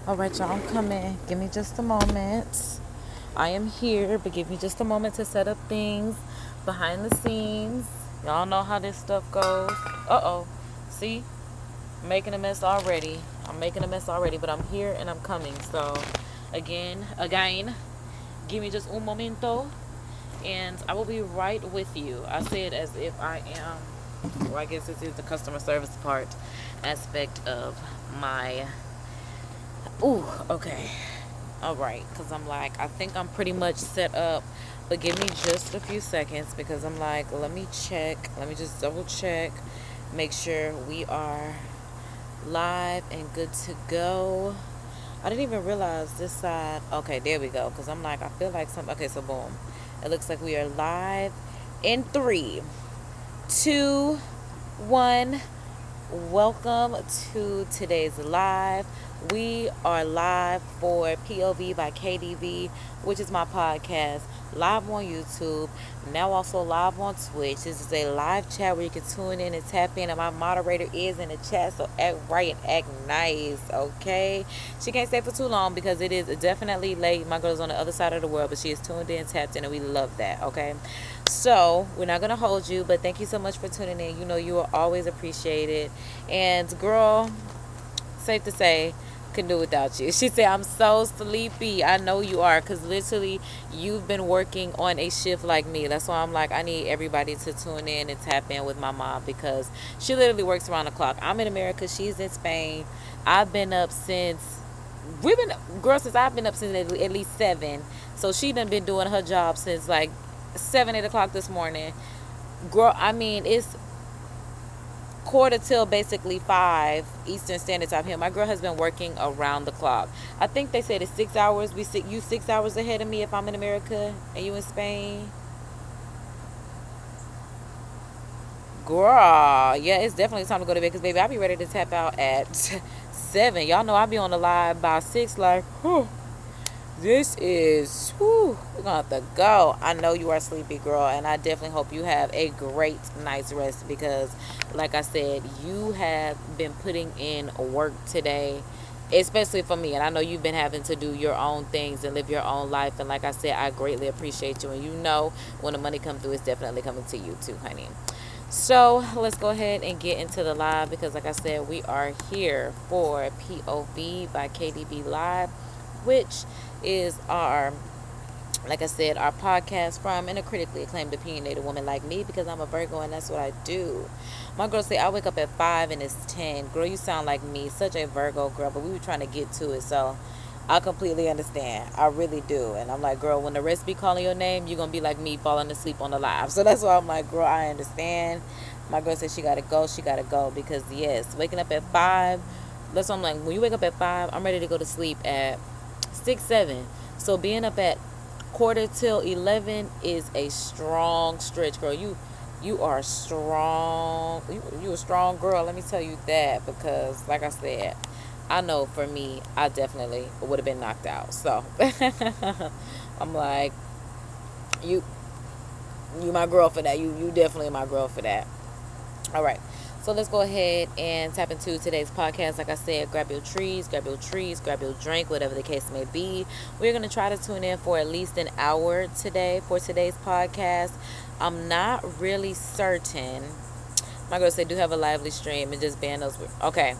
All right, y'all, I'm coming. Give me just a moment. I am here, but give me just a moment to set up things behind the scenes. Y'all know how this stuff goes. Uh-oh. See? Making a mess already. I'm making a mess already, but I'm here and I'm coming. So, again, give me just un momento, and I will be right with you. I say it as if I am, well, I guess this is the customer service part aspect of my. Ooh, okay. All right, because I'm like, I think I'm pretty much set up, but give me just a few seconds because I'm like, let me check. Let me just double check, make sure we are live and good to go. I didn't even realize this side. Okay, there we go. Because I'm like, I feel like some. Okay, so boom. It looks like we are live in 3, 2, 1. Welcome to today's live. We are live for POV by KDB, which is my podcast, live on YouTube, now also live on Twitch. This is a live chat where you can tune in and tap in, and my moderator is in the chat, so act right and act nice, okay? She can't stay for too long because it is definitely late. My girl's on the other side of the world, but she is tuned in, tapped in, and we love that, okay? So we're not gonna hold you, but thank you so much for tuning in. You know you are always appreciated. And girl, safe to say, can do without you. She said, I'm so sleepy. I know you are, because literally you've been working on a shift like me. That's why I'm like, I need everybody to tune in and tap in with my mom, because she literally works around the clock. I'm in America, she's in Spain. I've been up since since I've been up since at least 7. So she done been doing her job since like 7, 8 o'clock this morning. Girl, I mean, it's quarter till basically 5 Eastern Standard Time here. My girl has been working around the clock. I think they said it's 6 hours. You 6 hours ahead of me if I'm in America and you in Spain. Girl, yeah, it's definitely time to go to bed because baby, I'll be ready to tap out at 7. Y'all know I'll be on the live by 6. Like, whew. This is, whew, we're gonna have to go. I know you are sleepy, girl, and I definitely hope you have a great night's rest because, like I said, you have been putting in work today, especially for me. And I know you've been having to do your own things and live your own life. And like I said, I greatly appreciate you. And you know, when the money comes through, it's definitely coming to you too, honey. So let's go ahead and get into the live because, like I said, we are here for POV by KDB Live, which is our, like I said, our podcast from a critically acclaimed opinionated woman like me because I'm a Virgo and that's what I do. My girl say I wake up at 5 and it's 10. Girl, you sound like me, such a Virgo girl, but we were trying to get to it, so I completely understand. I really do. And I'm like, girl, when the rest be calling your name, you're going to be like me falling asleep on the live. So that's why I'm like, girl, I understand. My girl said she got to go. She got to go because, yes, waking up at 5, that's what I'm like. When you wake up at 5, I'm ready to go to sleep at 6, 7. So being up at quarter till 11 is a strong stretch, girl. You are strong. You a strong girl. Let me tell you that because, like I said, I know for me, I definitely would have been knocked out. So I'm like, you my girl for that. You definitely my girl for that. All right. So let's go ahead and tap into today's podcast. Like I said, grab your trees, grab your drink, whatever the case may be. We're going to try to tune in for at least an hour today for today's podcast. I'm not really certain. My girl said, do have a lively stream and just ban those. Okay.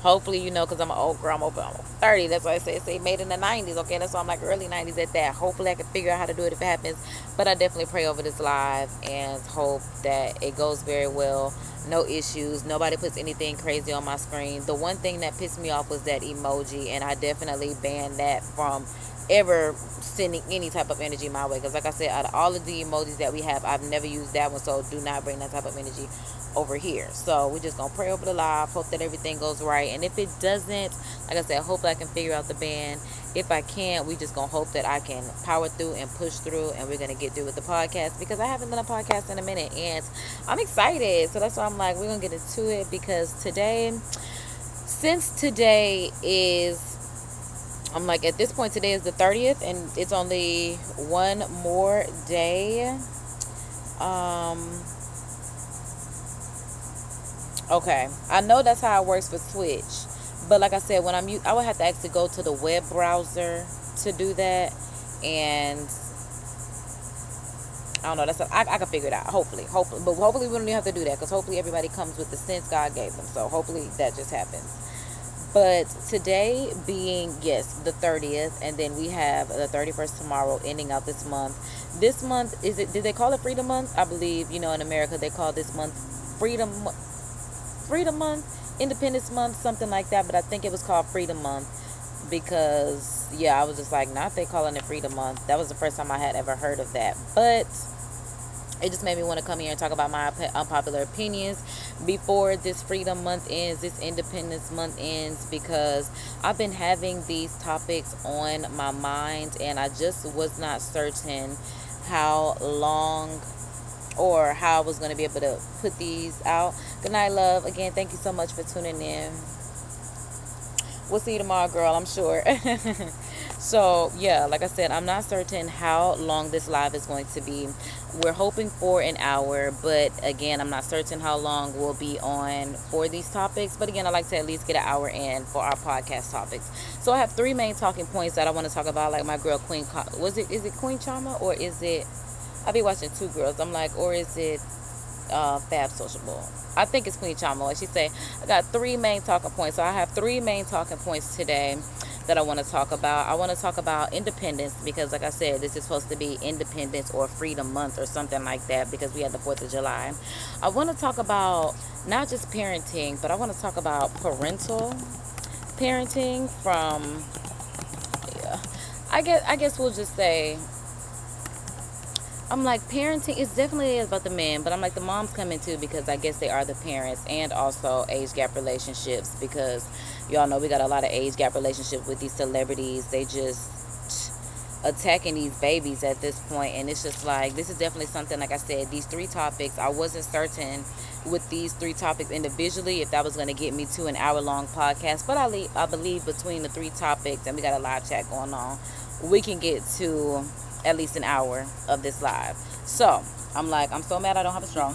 Hopefully, you know, because I'm an old girl. I'm over 30. That's why I say made in the 90s. Okay, that's why I'm like early 90s at that. Hopefully, I can figure out how to do it if it happens. But I definitely pray over this live and hope that it goes very well. No issues. Nobody puts anything crazy on my screen. The one thing that pissed me off was that emoji, and I definitely banned that from ever sending any type of energy my way. Because like I said, out of all of the emojis that we have, I've never used that one. So do not bring that type of energy over here. So we're just gonna pray over the live, hope that everything goes right. And if it doesn't, like I said, hope that I can figure out the band. If I can't, we just gonna hope that I can power through and push through, and we're gonna get through with the podcast because I haven't done a podcast in a minute and I'm excited. So that's why I'm like, we're gonna get into it because since today is, I'm like, at this point today is the 30th and it's only one more day. Okay, I know that's how it works for Twitch, But like I said, when I would have to actually go to the web browser to do that, and I don't know. I can figure it out. Hopefully, but hopefully we don't even have to do that, because hopefully everybody comes with the sense God gave them. So hopefully that just happens. But today being, yes, the 30th, and then we have the 31st tomorrow, ending out this month. This month, did they call it Freedom Month? I believe, in America they call this month Freedom Month, Independence Month, something like that. But I think it was called Freedom Month because, yeah, I was just like, not they calling it Freedom Month. That was the first time I had ever heard of that. But it just made me want to come here and talk about my unpopular opinions before this Freedom Month ends, this Independence Month ends, because I've been having these topics on my mind, and I just was not certain how long or how I was going to be able to put these out. Good night, love. Again, thank you so much for tuning in. We'll see you tomorrow, girl, I'm sure. So, yeah, like I said, I'm not certain how long this live is going to be. We're hoping for an hour, but again, I'm not certain how long we'll be on for these topics. But again, I like to at least get an hour in for our podcast topics. So I have 3 main talking points that I want to talk about, like my girl Queen, is it Queen Chama, or is it, I be watching 2 girls, I'm like, or is it Fab Sociable? I think it's Queen Chama. Like she say, I got 3 main talking points. So I have 3 main talking points today that I want to talk about. I want to talk about independence, because like I said, this is supposed to be Independence or Freedom Month or something like that, because we had the 4th of July. I want to talk about not just parenting, but I want to talk about parental parenting from, yeah, I guess we'll just say, I'm like, parenting is definitely about the men, but I'm like, the moms come in too, because I guess they are the parents, and also age gap relationships, because y'all know we got a lot of age gap relationships with these celebrities. They just attacking these babies at this point, and it's just like, this is definitely something, like I said, these 3 topics, I wasn't certain with these 3 topics individually if that was going to get me to an hour-long podcast, but I believe between the 3 topics, and we got a live chat going on, we can get to at least an hour of this live. So I'm like, I'm so mad I don't have a straw,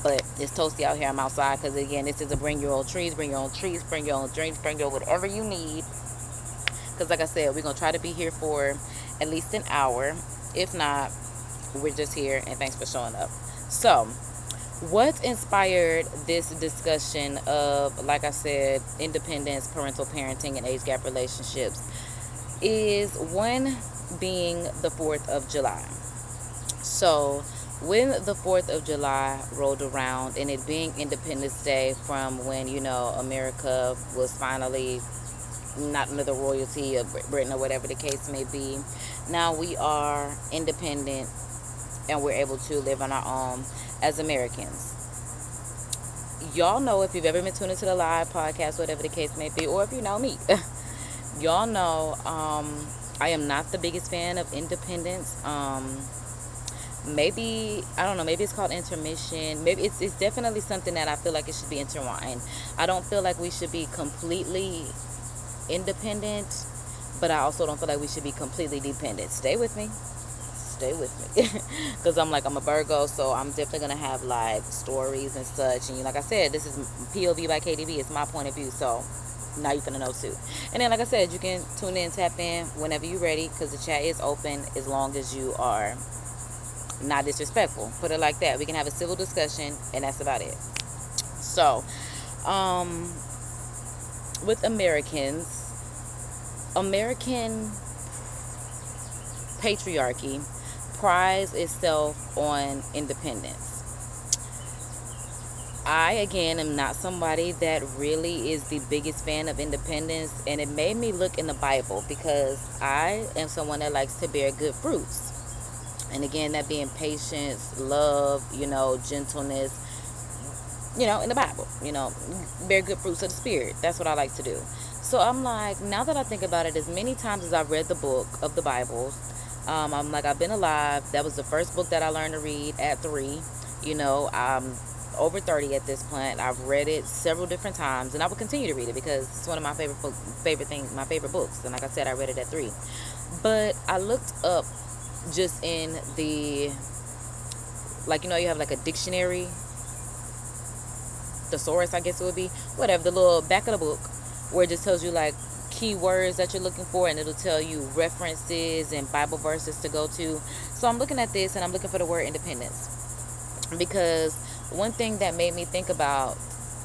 but it's toasty out here. I'm outside, because again, this is a bring your own trees, bring your own treats, bring your own drinks, bring your whatever you need, because like I said, we're gonna try to be here for at least an hour. If not, we're just here, and thanks for showing up. So what inspired this discussion of, like I said, independence, parental parenting, and age gap relationships is one being the 4th of July. So when the 4th of July rolled around, and it being Independence Day from when, America was finally not under the royalty of Britain or whatever the case may be, now we are independent and we're able to live on our own as Americans. Y'all know, if you've ever been tuned into the live podcast, whatever the case may be, or if you know me, y'all know I am not the biggest fan of independence. Maybe, I don't know, maybe it's called intermission. Maybe it's definitely something that I feel like it should be intertwined. I don't feel like we should be completely independent, but I also don't feel like we should be completely dependent. Stay with me, because I'm a Virgo, so I'm definitely gonna have like stories and such, and like I said, this is POV by KDB. It's my point of view, so now you're gonna know too. And then, like I said, you can tune in, tap in whenever you're ready, because the chat is open as long as you are not disrespectful. Put it like that. We can have a civil discussion, and that's about it. So with American patriarchy prides itself on independence. I, again, am not somebody that really is the biggest fan of independence, and it made me look in the Bible, because I am someone that likes to bear good fruits. And again, that being patience, love, gentleness, in the Bible, bear good fruits of the Spirit. That's what I like to do. So I'm like, now that I think about it, as many times as I've read the book of the Bible, I'm like, I've been alive. That was the first book that I learned to read at 3. I'm over 30 at this point. I've read it several different times, and I will continue to read it, because it's one of my favorite books. And like I said, I read it at 3. But I looked up just in the, you have like a dictionary thesaurus, I guess it would be, whatever, the little back of the book, where it just tells you like keywords that you're looking for, and it'll tell you references and Bible verses to go to. So I'm looking at this and I'm looking for the word independence, because one thing that made me think about,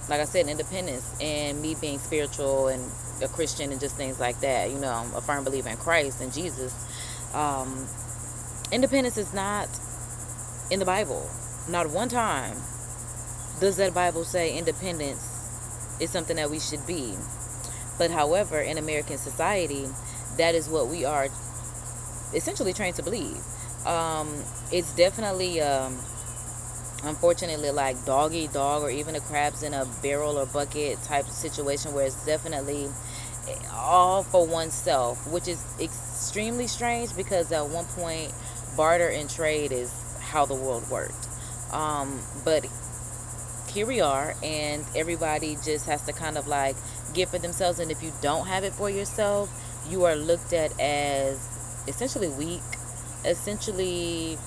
like I said, independence, and me being spiritual and a Christian and just things like that, you know, I'm a firm believer in Christ and Jesus. Independence is not in the Bible. Not one time does that Bible say independence is something that we should be. But however, in American society, that is what we are essentially trained to believe. It's definitely, unfortunately, like dog eat dog, or even a crabs in a barrel or bucket type of situation, where it's definitely all for oneself, which is extremely strange, because at one point, barter and trade is how the world worked. But here we are, and everybody just has to kind of like get for themselves, and if you don't have it for yourself, you are looked at as essentially weak, essentially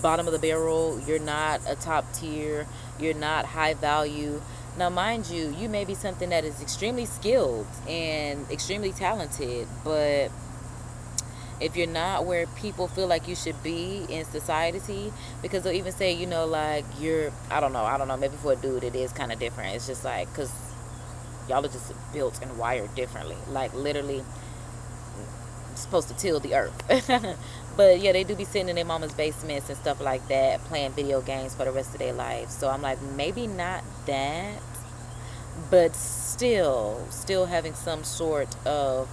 bottom of the barrel. You're not a top tier, you're not high value. Now mind you, you may be something that is extremely skilled and extremely talented, but if you're not where people feel like you should be in society, because they'll even say, you know, like you're, I don't know, maybe for a dude it is kind of different. It's just like, because y'all are just built and wired differently, like literally supposed to till the earth. But yeah, they do be sitting in their mama's basements and stuff like that, playing video games for the rest of their life. So I'm like, maybe not that, but still having some sort of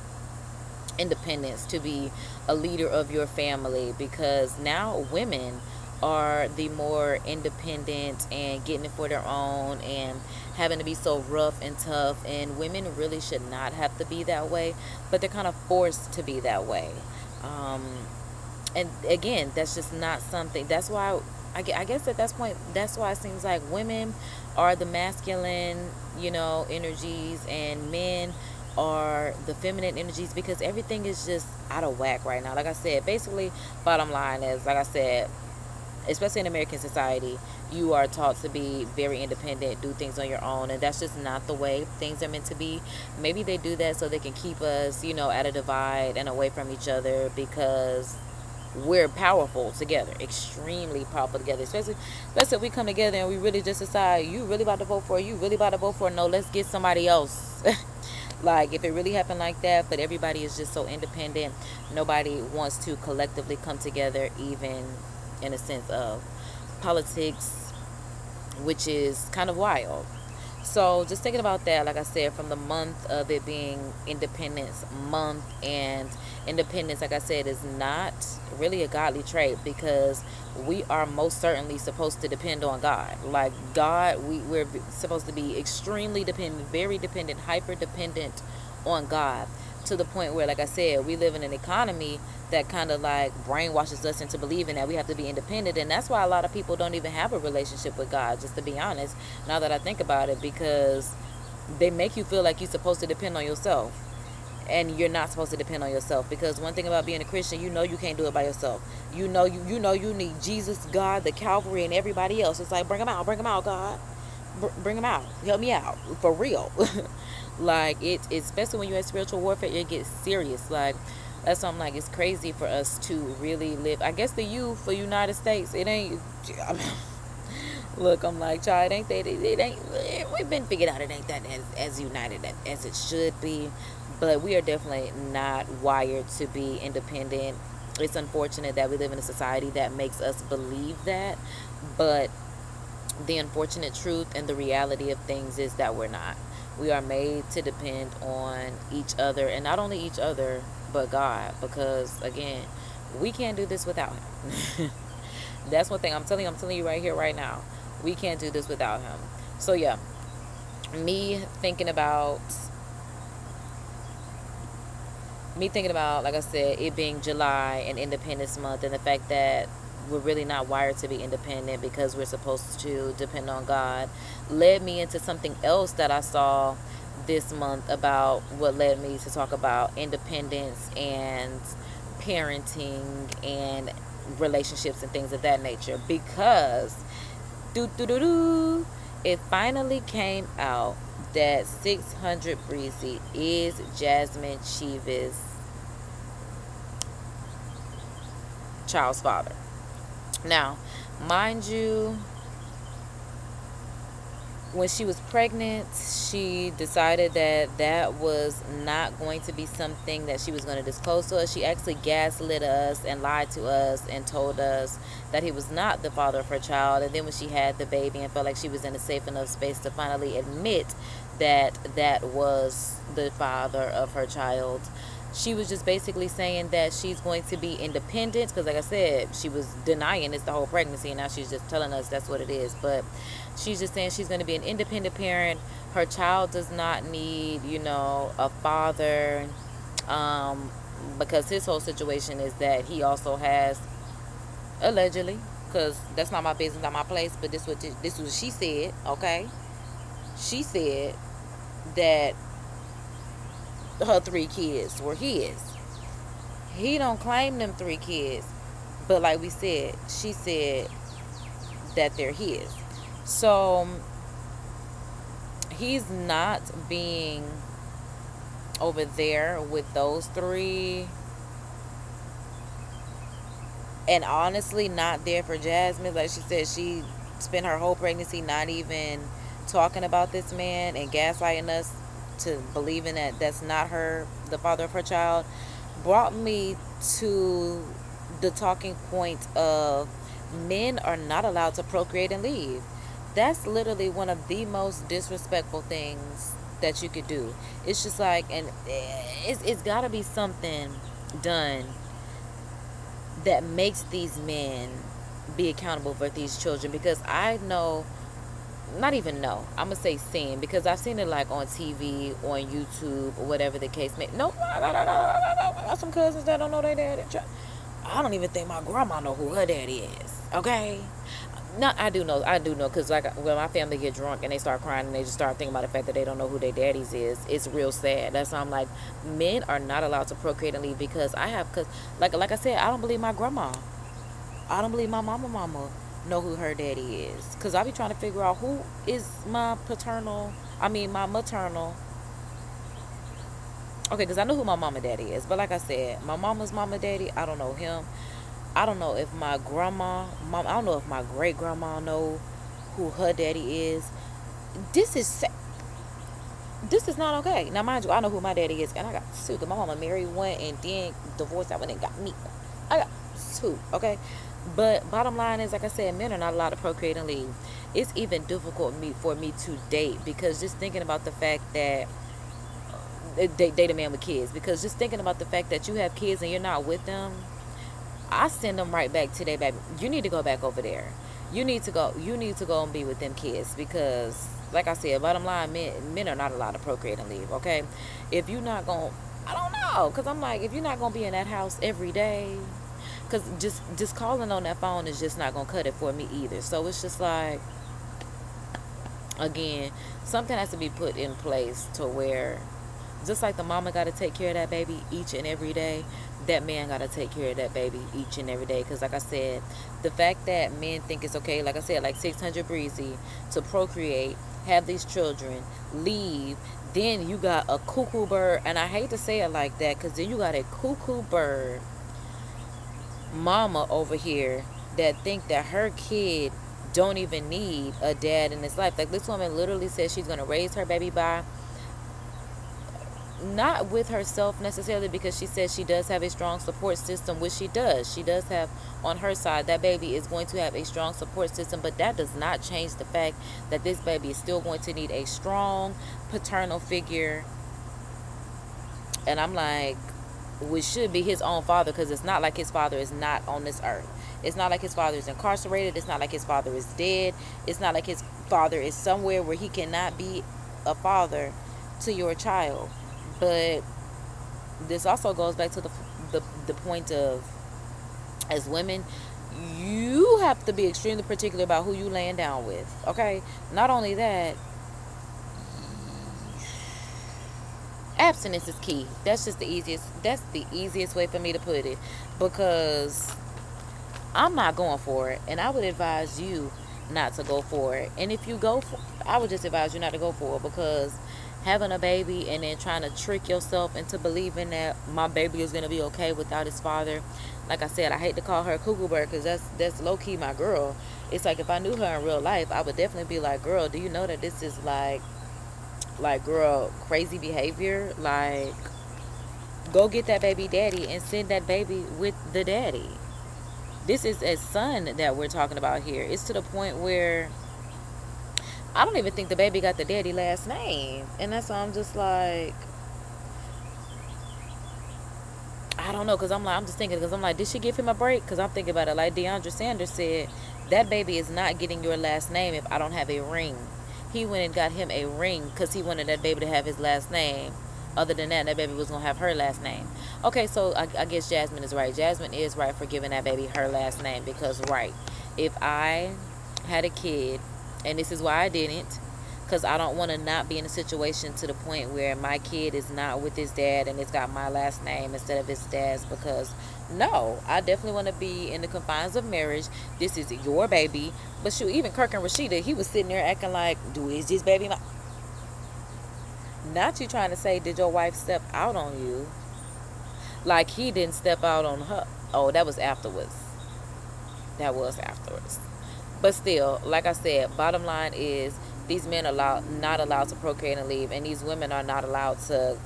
independence to be a leader of your family, because now women are the more independent and getting it for their own and having to be so rough and tough, and women really should not have to be that way, but they're kind of forced to be that way. And again, that's just not something, that's why I guess at that point, that's why it seems like women are the masculine, you know, energies, and men are the feminine energies, because everything is just out of whack right now. Like I said, basically, bottom line is, like I said, especially in American society, you are taught to be very independent, do things on your own, and that's just not the way things are meant to be. Maybe they do that so they can keep us, you know, at a divide and away from each other, because we're powerful together, extremely powerful together. Especially if we come together and we really just decide, you really about to vote for, no, let's get somebody else. Like, if it really happened like that, but everybody is just so independent, nobody wants to collectively come together, even in a sense of politics, which is kind of wild. So just thinking about that, like I said, from the month of it being Independence Month, and independence, like I said, is not really a godly trait, because we are most certainly supposed to depend on God. Like God, we're supposed to be extremely dependent, very dependent, hyper dependent on God, to the point where, like I said, we live in an economy that kind of like brainwashes us into believing that we have to be independent. And that's why a lot of people don't even have a relationship with God, just to be honest, now that I think about it, because they make you feel like you're supposed to depend on yourself, and you're not supposed to depend on yourself. Because one thing about being a Christian, you know you can't do it by yourself. You know you need Jesus, God, the Calvary, and everybody else. It's like, bring them out, God. Bring them out. Help me out. For real. Like, especially when you're at spiritual warfare, it gets serious. Like, that's something, like, it's crazy for us to really live. I guess the youth for United States, it ain't, look, I'm like, child, it ain't, we've been figured out it ain't that as united as it should be. But we are definitely not wired to be independent. It's unfortunate that we live in a society that makes us believe that, but the unfortunate truth and the reality of things is that we're not. We are made to depend on each other, and not only each other, but God, because again, we can't do this without him. That's one thing I'm telling you right here, right now. We can't do this without him. So yeah, me thinking about, like I said, it being July and Independence Month, and the fact that we're really not wired to be independent because we're supposed to depend on God, led me into something else that I saw this month, about what led me to talk about independence and parenting and relationships and things of that nature. Because It finally came out that 600 Breezy is Jasmine Cheever's child's father. Now, mind you, when she was pregnant, she decided that that was not going to be something that she was going to disclose to us. She actually gaslit us and lied to us and told us that he was not the father of her child. And then when she had the baby and felt like she was in a safe enough space to finally admit that that was the father of her child, she was just basically saying that she's going to be independent, because like I said, she was denying it's the whole pregnancy, and now she's just telling us that's what it is. But she's just saying she's going to be an independent parent. Her child does not need, a father, because his whole situation is that he also has, allegedly, because that's not my business, not my place, but this was what she said. Okay, she said that her 3 kids were his. He don't claim them 3 kids, but like we said, she said that they're his. So he's not being over there with those 3, and honestly not there for Jasmine. Like she said, she spent her whole pregnancy not even talking about this man and gaslighting us to believing that that's not the father of her child. Brought me to the talking point of men are not allowed to procreate and leave. That's literally one of the most disrespectful things that you could do. It's just like, and it's got to be something done that makes these men be accountable for these children, because I know, not even know, I'm gonna say seen, because I've seen it like on TV, on YouTube, or whatever the case may. No, I got some cousins that don't know their daddy. I don't even think my grandma know who her daddy is. Okay, no, I do know, because like when my family get drunk and they start crying and they just start thinking about the fact that they don't know who their daddies is, it's real sad. That's why I'm like, men are not allowed to procreate and leave, because like I said, I don't believe my grandma. I don't believe my mama know who her daddy is, because I be trying to figure out who is my maternal. Okay, because I know who my mama daddy is, but like I said, my mama's mama daddy, I don't know him. I don't know if my I don't know if my great grandma know who her daddy is. This is not okay. Now mind you, I know who my daddy is, and I got 2, because my mama married one and then divorced that one and got me. I got 2, okay. But bottom line is, like I said, men are not allowed to procreate and leave. It's even difficult for me to date, because just thinking about the fact that date a man with kids, because just thinking about the fact that you have kids and you're not with them, I send them right back to their baby. You need to go back over there. You need to go and be with them kids, because like I said, bottom line, men are not allowed to procreate and leave. Okay, if you're not gonna, I don't know, because I'm like, if you're not gonna be in that house every day, because just calling on that phone is just not gonna cut it for me either. So it's just like, again, something has to be put in place to where, just like the mama got to take care of that baby each and every day, that man got to take care of that baby each and every day. Because like I said, the fact that men think it's okay, like I said, like 600 Breezy, to procreate, have these children, leave, then you got a cuckoo bird, and I hate to say it like that, because then you got a cuckoo bird mama over here that think that her kid don't even need a dad in his life. Like, this woman literally says she's going to raise her baby by, not with herself necessarily, because she says she does have a strong support system, which she does have on her side. That baby is going to have a strong support system, but that does not change the fact that this baby is still going to need a strong paternal figure. And I'm like, which should be his own father, because it's not like his father is not on this earth. It's not like his father is incarcerated. It's not like his father is dead. It's not like his father is somewhere where he cannot be a father to your child. But this also goes back to the point of, as women, you have to be extremely particular about who you laying down with. Okay, not only that, abstinence is key. That's the easiest way for me to put it, because I'm not going for it, and I would advise you not to go for it. And if you go for, I would just advise you not to go for it, because having a baby and then trying to trick yourself into believing that my baby is going to be okay without his father. Like I said, I hate to call her cuckoo bird, because that's low-key my girl. It's like, if I knew her in real life, I would definitely be like, girl, do you know that this is like, girl, crazy behavior? Like, go get that baby daddy and send that baby with the daddy. This is a son that we're talking about here. It's to the point where I don't even think the baby got the daddy last name. And that's why I'm just like, I don't know, because I'm just thinking, because I'm like, did she give him a break? Because I'm thinking about it like DeAndre Sanders said, that baby is not getting your last name if I don't have a ring. He went and got him a ring because he wanted that baby to have his last name. Other than that, that baby was going to have her last name. Okay, so I guess Jasmine is right. Jasmine is right for giving that baby her last name, because, right, if I had a kid, and this is why I didn't, because I don't want to not be in a situation to the point where my kid is not with his dad and it's got my last name instead of his dad's, because no, I definitely want to be in the confines of marriage. This is your baby. But shoot, even Kirk and Rashida, he was sitting there acting like, is this baby my... Not you trying to say, did your wife step out on you? Like he didn't step out on her. Oh, that was afterwards. That was afterwards. But still, like I said, bottom line is, these men are not allowed to procreate and leave, and these women are not allowed to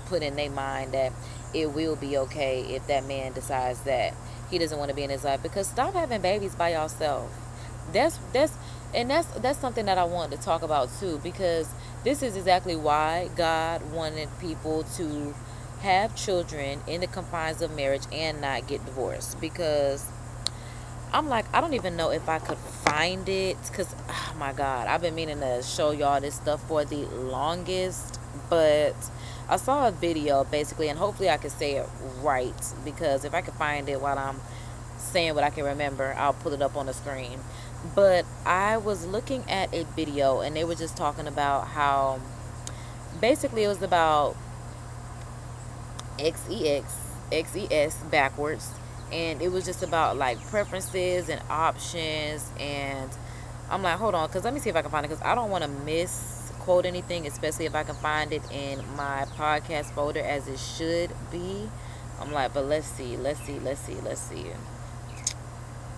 put in their mind that it will be okay if that man decides that he doesn't want to be in his life. Because stop having babies by yourself. That's something that I wanted to talk about too, because this is exactly why God wanted people to have children in the confines of marriage and not get divorced. Because I'm like, I don't even know if I could find it, because, oh my God, I've been meaning to show y'all this stuff for the longest, but I saw a video, basically, and hopefully I can say it right, because if I can find it while I'm saying what I can remember, I'll put it up on the screen. But I was looking at a video, and they were just talking about how, basically, it was about XES backwards. And it was just about like preferences and options. And I'm like, hold on, because let me see if I can find it, because I don't want to misquote anything, especially if I can find it in my podcast folder as it should be. I'm like, but let's see.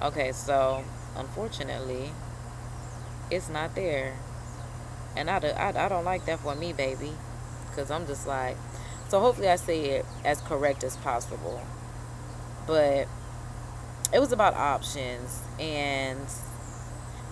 Okay, so unfortunately it's not there, and I don't like that for me, baby, because I'm just like, so hopefully I say it as correct as possible. But it was about options and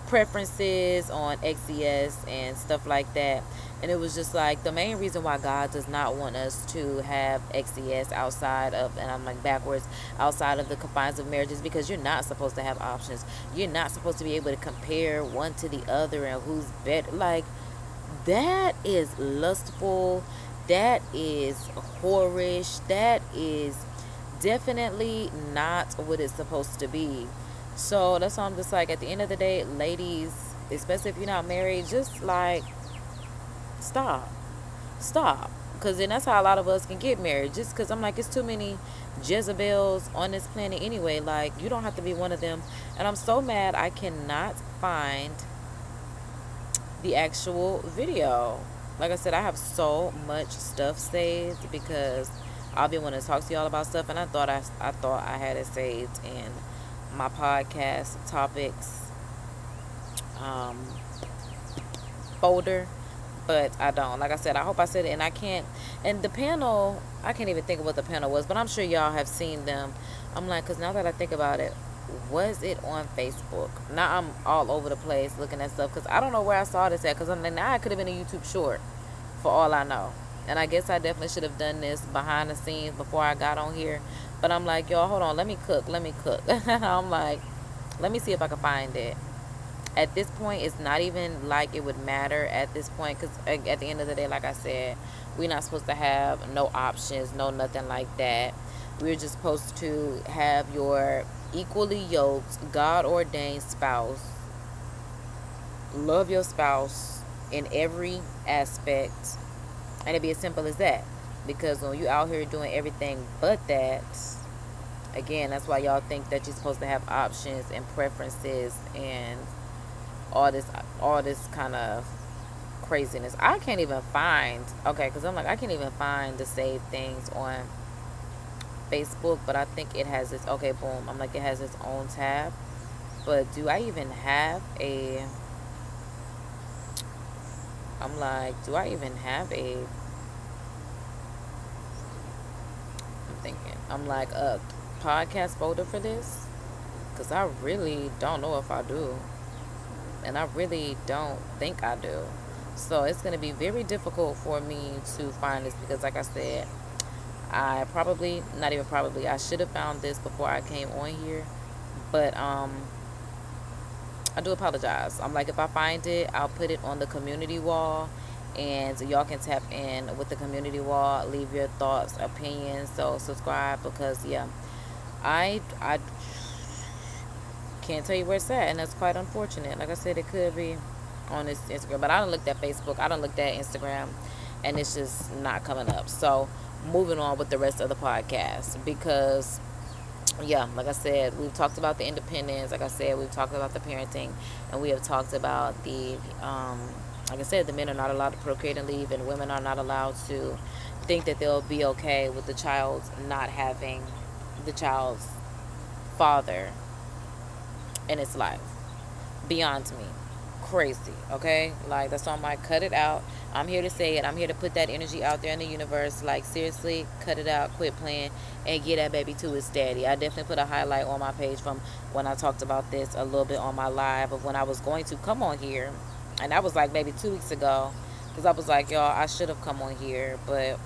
preferences on XES and stuff like that. And it was just like, the main reason why God does not want us to have XES outside of, and I'm like backwards, outside of the confines of marriage, is because you're not supposed to have options. You're not supposed to be able to compare one to the other and who's better. Like, that is lustful. That is whorish. That is definitely not what it's supposed to be. So that's why I'm just like, at the end of the day, ladies, especially if you're not married, just like stop, because then that's how a lot of us can get married. Just because I'm like, it's too many Jezebels on this planet anyway. Like, you don't have to be one of them. And I'm so mad I cannot find the actual video. Like I said, I have so much stuff saved, because I'll be wanting to talk to y'all about stuff, and I thought I had it saved in my podcast topics folder, but I don't. Like I said, I hope I said it, and I can't. And the panel, I can't even think of what the panel was, but I'm sure y'all have seen them. I'm like, because now that I think about it, was it on Facebook? Now I'm all over the place looking at stuff, because I don't know where I saw this at, because I'm like, now it could have been a YouTube short for all I know. And I guess I definitely should have done this behind the scenes before I got on here. But I'm like, y'all, hold on, let me cook. I'm like, let me see if I can find it. At this point, it's not even like it would matter at this point, because at the end of the day, like I said, we're not supposed to have no options, no nothing like that. We're just supposed to have your equally yoked, God-ordained spouse. Love your spouse in every aspect. And it'd be as simple as that. Because when you out here doing everything but that, again, that's why y'all think that you're supposed to have options and preferences and all this kind of craziness. I can't even find, okay, because I'm like, I can't even find the saved things on Facebook, but I think it has its, okay, boom. I'm like, it has its own tab. But do I even have a, I'm like, do I even have a, I'm thinking, I'm like, a podcast folder for this? Because I really don't know if I do. And I really don't think I do. So it's going to be very difficult for me to find this because, like I said, I probably, not even probably, I should have found this before I came on here. But I do apologize. I'm like, if I find it, I'll put it on the community wall. And y'all can tap in with the community wall, leave your thoughts, opinions. So subscribe because, yeah, I can't tell you where it's at, and that's quite unfortunate. Like I said, it could be on this Instagram, but I don't look at Facebook, I don't look at Instagram, and it's just not coming up. So moving on with the rest of the podcast, because yeah, like I said, we've talked about the independence, like I said, we've talked about the parenting, and we have talked about the like I said, the men are not allowed to procreate and leave, and women are not allowed to think that they'll be okay with the child not having the child's father in its life. Beyond me. Crazy, okay? Like, that's why I'm like, cut it out. I'm here to say it. I'm here to put that energy out there in the universe. Like, seriously, cut it out, quit playing, and get that baby to its daddy. I definitely put a highlight on my page from when I talked about this a little bit on my live of when I was going to come on here. And that was like maybe 2 weeks ago. Because I was like, y'all, I should have come on here. But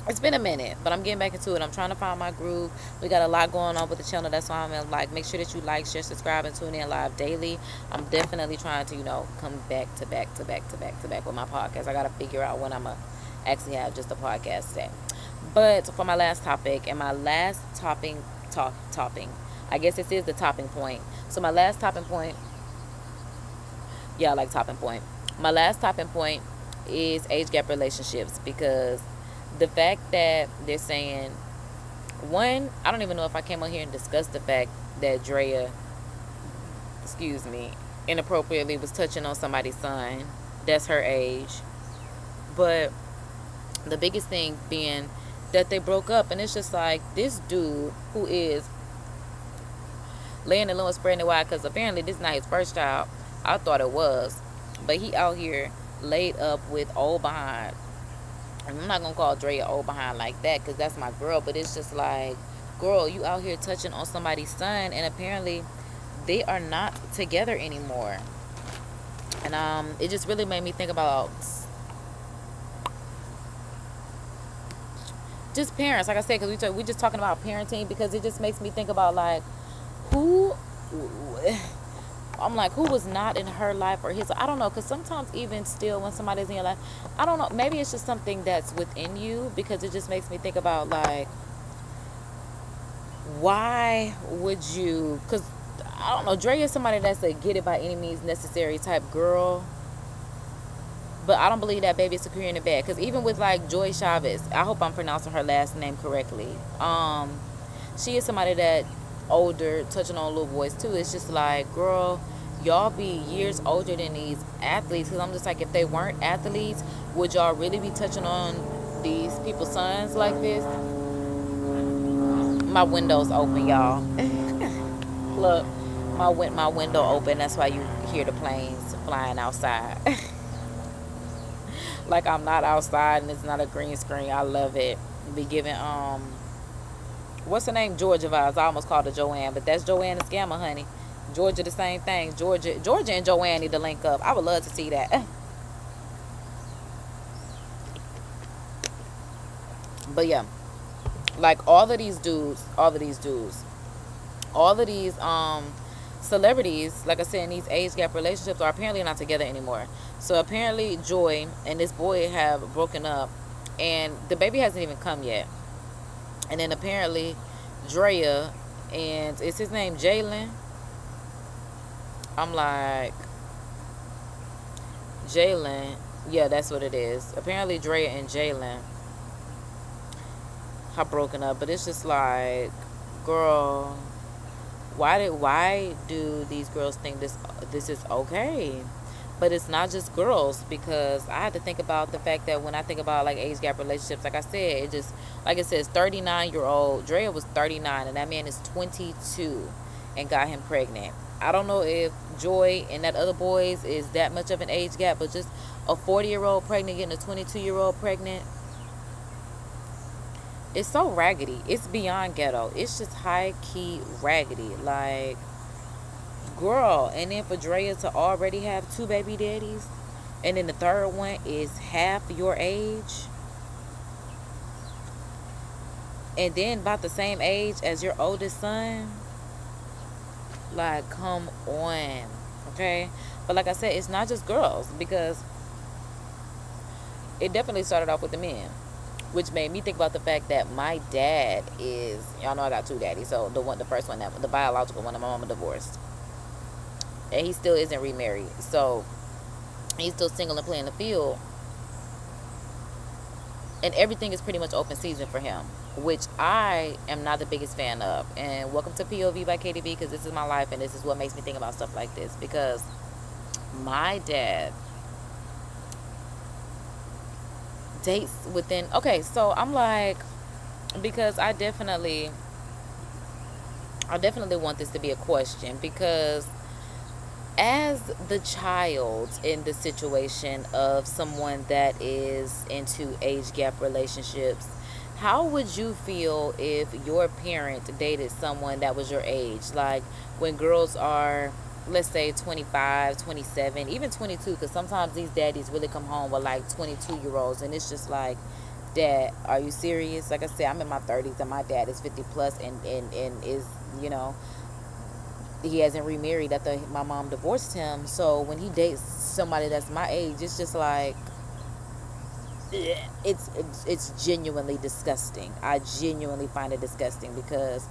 it's been a minute, but I'm getting back into it. I'm trying to find my groove. We got a lot going on with the channel. That's why I'm like, make sure that you like, share, subscribe, and tune in live daily. I'm definitely trying to, come back to back with my podcast. I got to figure out when I'm going to actually have just a podcast today. But for my last topic, and my last topping, I guess this is the topping point. So my last topping point, yeah, I like topping point. My last topping point is age gap relationships, because the fact that they're saying, one, I don't even know if I came on here and discussed the fact that Drea, inappropriately was touching on somebody's son. That's her age. But the biggest thing being that they broke up, and it's just like, this dude who is laying the low and spreading it wide, because apparently this is not his first child. I thought it was. But he out here laid up with old behind. I'm not going to call Drea old behind like that, because that's my girl. But it's just like, girl, you out here touching on somebody's son, and apparently they are not together anymore. And it just really made me think about just parents. Like I said, because we just talking about parenting, because it just makes me think about, like, who... I'm like, who was not in her life or his? I don't know, because sometimes even still when somebody's in your life, I don't know, maybe it's just something that's within you, because it just makes me think about, like, why would you, because, I don't know, Dre is somebody that's a get it by any means necessary type girl, but I don't believe that baby is secure in the bed, because even with, like, Joy Chavez, I hope I'm pronouncing her last name correctly, she is somebody that older, touching on little boys too. It's just like, girl, y'all be years older than these athletes, because I'm just like, if they weren't athletes, would y'all really be touching on these people's sons like this? My window's open, y'all. Look, my window open. That's why you hear the planes flying outside. Like I'm not outside and it's not a green screen. I love it. Be giving what's her name? Georgia vibes. I almost called her Joanne, but that's Joanne the Scammer, honey. Georgia, the same thing. Georgia and Joanne need to link up. I would love to see that. But yeah, like all of these celebrities, like I said, in these age gap relationships are apparently not together anymore. So apparently Joy and this boy have broken up, and the baby hasn't even come yet. And then apparently Drea, and is his name Jalen? I'm like, Jalen, yeah, that's what it is. Apparently Drea and Jalen have broken up, but it's just like, girl, why do these girls think this is okay? But it's not just girls, because I had to think about the fact that when I think about like age gap relationships, like I said, it just, like it says, 39-year-old Drea was 39 and that man is 22 and got him pregnant. I don't know if Joy and that other boys is that much of an age gap, but just a 40-year-old pregnant getting a 22-year-old pregnant, it's so raggedy. It's beyond ghetto. It's just high-key raggedy. Like, girl. And then for Drea to already have 2 baby daddies, and then the third one is half your age, and then about the same age as your oldest son. Like, come on. Okay? But like I said, it's not just girls, because it definitely started off with the men, which made me think about the fact that my dad is, y'all know I got 2 daddies, so the first one, the biological one, my mama divorced, and he still isn't remarried, so he's still single and playing the field, and everything is pretty much open season for him, which I am not the biggest fan of. And welcome to POV by KDB, because this is my life, and this is what makes me think about stuff like this, because my dad dates within, okay, so I'm like, because I definitely want this to be a question, because as the child in the situation of someone that is into age gap relationships, how would you feel if your parent dated someone that was your age? Like, when girls are, let's say, 25, 27, even 22, because sometimes these daddies really come home with like 22-year-olds, and it's just like, Dad, are you serious? Like I said, I'm in my 30s and my dad is 50 plus and is, you know, he hasn't remarried after my mom divorced him. So when he dates somebody that's my age, it's just like, it's genuinely disgusting. I genuinely find it disgusting, because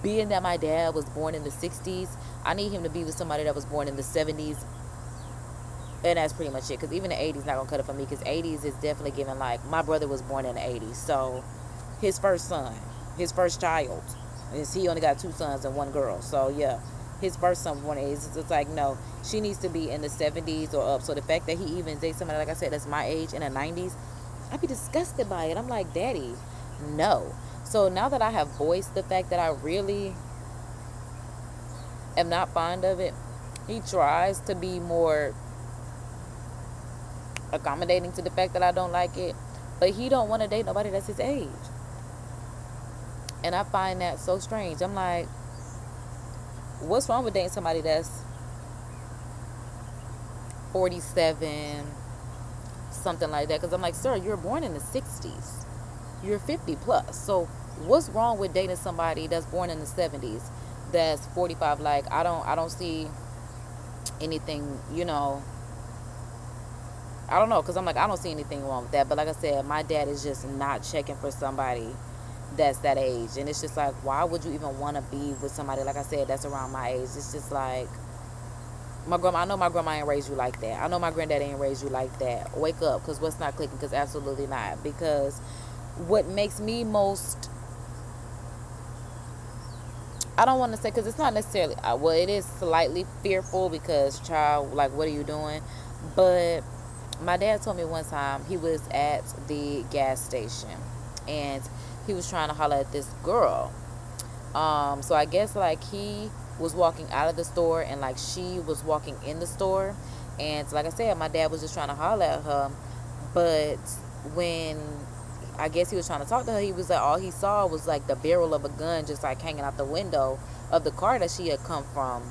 being that my dad was born in the 60s, I need him to be with somebody that was born in the 70s, and that's pretty much it, because even the 80s not gonna cut it for me, because 80s is definitely giving, like, my brother was born in the 80s, so his first son, his first child, is, he only got 2 sons and 1 girl, so yeah, his first son was born in the 80s. It's like, no, she needs to be in the 70s or up. So the fact that he even dates somebody, like I said, that's my age in the 90s, I'd be disgusted by it. I'm like, Daddy, no. So now that I have voiced the fact that I really am not fond of it, he tries to be more accommodating to the fact that I don't like it, but he don't want to date nobody that's his age, and I find that so strange. I'm like, what's wrong with dating somebody that's 47, something like that? Because I'm like, sir, you're born in the 60s, you're 50 plus, so what's wrong with dating somebody that's born in the 70s that's 45? Like, I don't see anything, you know, I don't know, because I'm like, I don't see anything wrong with that. But like I said, my dad is just not checking for somebody that's that age, and it's just like, why would you even want to be with somebody, like I said, that's around my age? It's just like, my grandma, I know my grandma ain't raised you like that, I know my granddad ain't raised you like that. Wake up, because what's not clicking? Because absolutely not. Because what makes me most, I don't want to say, because it's not necessarily, well, it is slightly fearful, because, child, like, what are you doing? But my dad told me one time he was at the gas station and he was trying to holler at this girl. So I guess, like, he was walking out of the store and, like, she was walking in the store, and like I said, my dad was just trying to holler at her. But when I guess he was trying to talk to her, he was like, all he saw was like the barrel of a gun just like hanging out the window of the car that she had come from.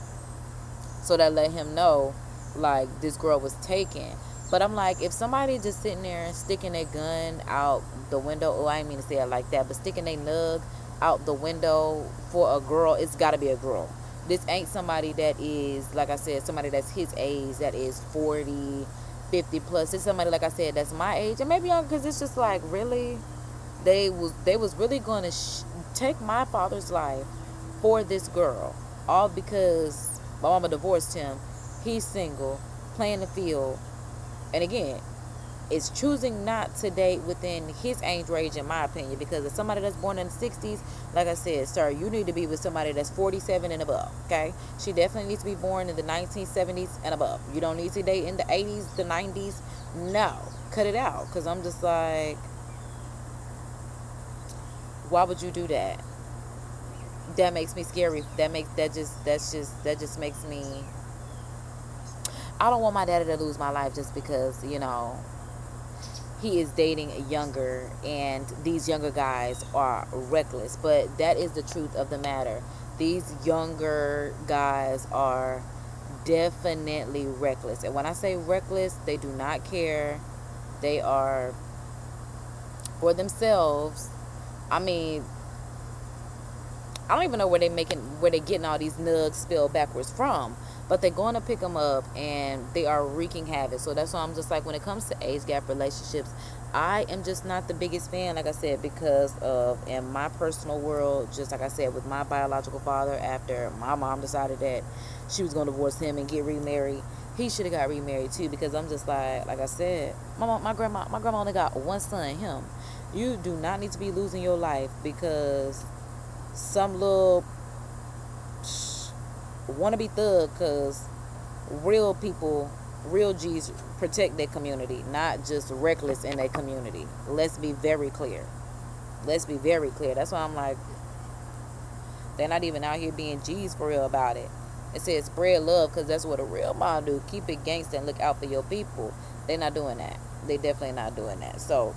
So that let him know, like, this girl was taken. But I'm like, if somebody just sitting there sticking their gun out the window, oh, I didn't mean to say it like that, but sticking their nug out the window for a girl, it's got to be a girl. This ain't somebody that is, like I said, somebody that's his age, that is 40, 50 plus. It's somebody, like I said, that's my age, and maybe young, because it's just like, really, they was really going to take my father's life for this girl, all because my mama divorced him, he's single, playing the field. And again, is choosing not to date within his age range, in my opinion. Because if somebody that's born in the 60s, like I said, sir, you need to be with somebody that's 47 and above, okay? She definitely needs to be born in the 1970s and above. You don't need to date in the 80s, the 90s. No, cut it out. Because I'm just like, why would you do that? That makes me scary. That just makes me, I don't want my daddy to lose my life just because, he is dating younger, and these younger guys are reckless. But that is the truth of the matter. These younger guys are definitely reckless. And when I say reckless, they do not care. They are for themselves. I mean, I don't even know where they getting all these nugs spelled backwards from, but they're going to pick them up, and they are wreaking havoc. So that's why I'm just like, when it comes to age gap relationships, I am just not the biggest fan, like I said, because of, in my personal world, just like I said, with my biological father, after my mom decided that she was going to divorce him and get remarried, he should have got remarried too. Because I'm just like I said, my grandma only got one son, him. You do not need to be losing your life because some little wannabe thug. Because real people, real G's protect their community, not just reckless in their community. Let's be very clear. That's why I'm like, they're not even out here being G's for real about it. It says spread love, because that's what a real mom do. Keep it gangster and look out for your people. They're not doing that. They definitely not doing that. So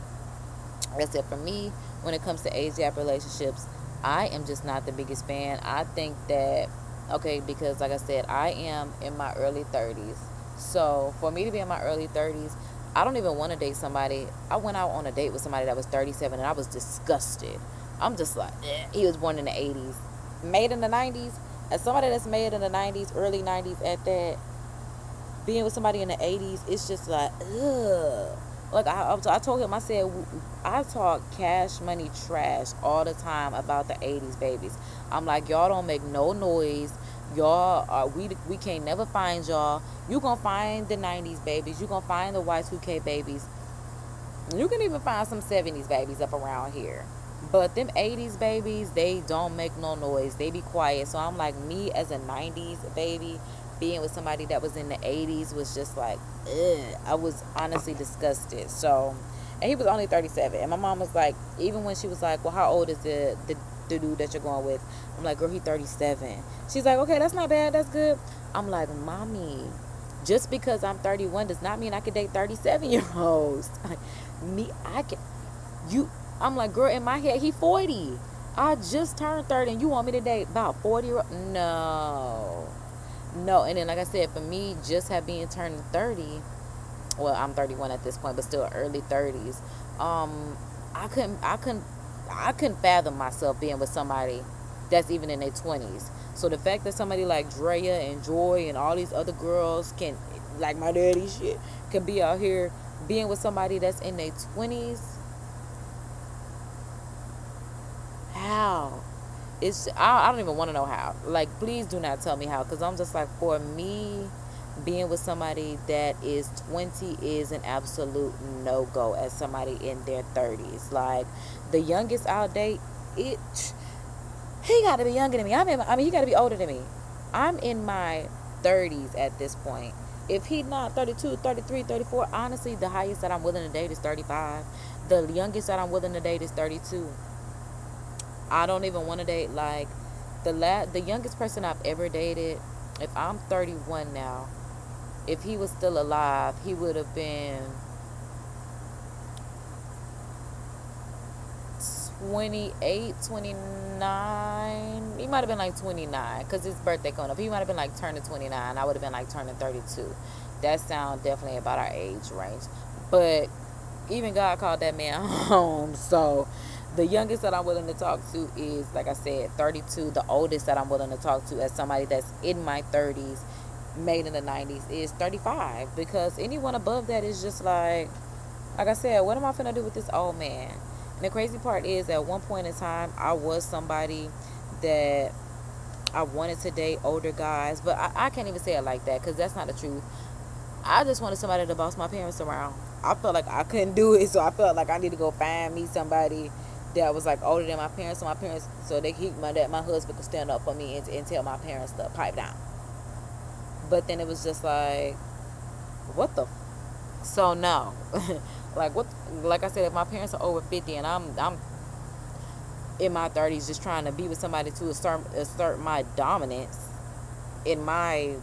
that's it for me. When it comes to age gap relationships, I am just not the biggest fan. I think that, okay, because like I said, I am in my early 30s. So for me to be in my early 30s, I don't even want to date somebody. I went out on a date with somebody that was 37, and I was disgusted. I'm just like, he was born in the 80s. Made in the 90s. As somebody that's made in the 90s, early 90s at that, being with somebody in the 80s, it's just like, ugh. Like, I told him, I said, I talk cash money trash all the time about the 80s babies. I'm like, y'all don't make no noise. Y'all, we can't never find y'all. You gonna find the 90s babies. You gonna find the Y2K babies. You can even find some 70s babies up around here. But them 80s babies, they don't make no noise. They be quiet. So I'm like, me as a 90s baby, being with somebody that was in the 80s was just like, ugh. I was honestly disgusted. So, and he was only 37. And my mom was like, even when she was like, well, how old is the dude that you're going with? I'm like, girl, he 37. She's like, okay, that's not bad. That's good. I'm like, mommy, just because I'm 31 does not mean I can date 37-year-olds. Like, I'm like, girl, in my head, he 40. I just turned 30, and you want me to date about 40? No. And then, like I said, for me, just being turning 30, well, I'm 31 at this point, but still early 30s. I couldn't fathom myself being with somebody that's even in their 20s. So the fact that somebody like Drea and Joy and all these other girls can, like my daddy shit, can be out here being with somebody that's in their 20s. How? I don't even want to know how. Like, please do not tell me how, because I'm just like, for me, being with somebody that is 20 is an absolute no-go as somebody in their 30s. Like, the youngest I'll date, he got to be younger than me. He got to be older than me. I'm in my 30s at this point. If he's not 32, 33, 34, honestly, the highest that I'm willing to date is 35. The youngest that I'm willing to date is 32. I don't even want to date, like, the youngest person I've ever dated, if I'm 31 now, if he was still alive, he would have been 28, 29. He might have been like 29, because his birthday coming up. He might have been like turning 29. I would have been like turning 32. That sounds definitely about our age range. But even God called that man home. So the youngest that I'm willing to talk to is, like I said, 32. The oldest that I'm willing to talk to as somebody that's in my 30s, made in the 90s, is 35. Because anyone above that is just like I said, what am I finna do with this old man? And the crazy part is, at one point in time, I was somebody that I wanted to date older guys. But I can't even say it like that, because that's not the truth. I just wanted somebody to boss my parents around. I felt like I couldn't do it, so I felt like I need to go find me somebody that was like older than my parents, so they keep my husband could stand up for me and tell my parents to pipe down. But then it was just like, what the so no. Like what, like I said, if my parents are over 50 and I'm in my 30s just trying to be with somebody to assert my dominance in my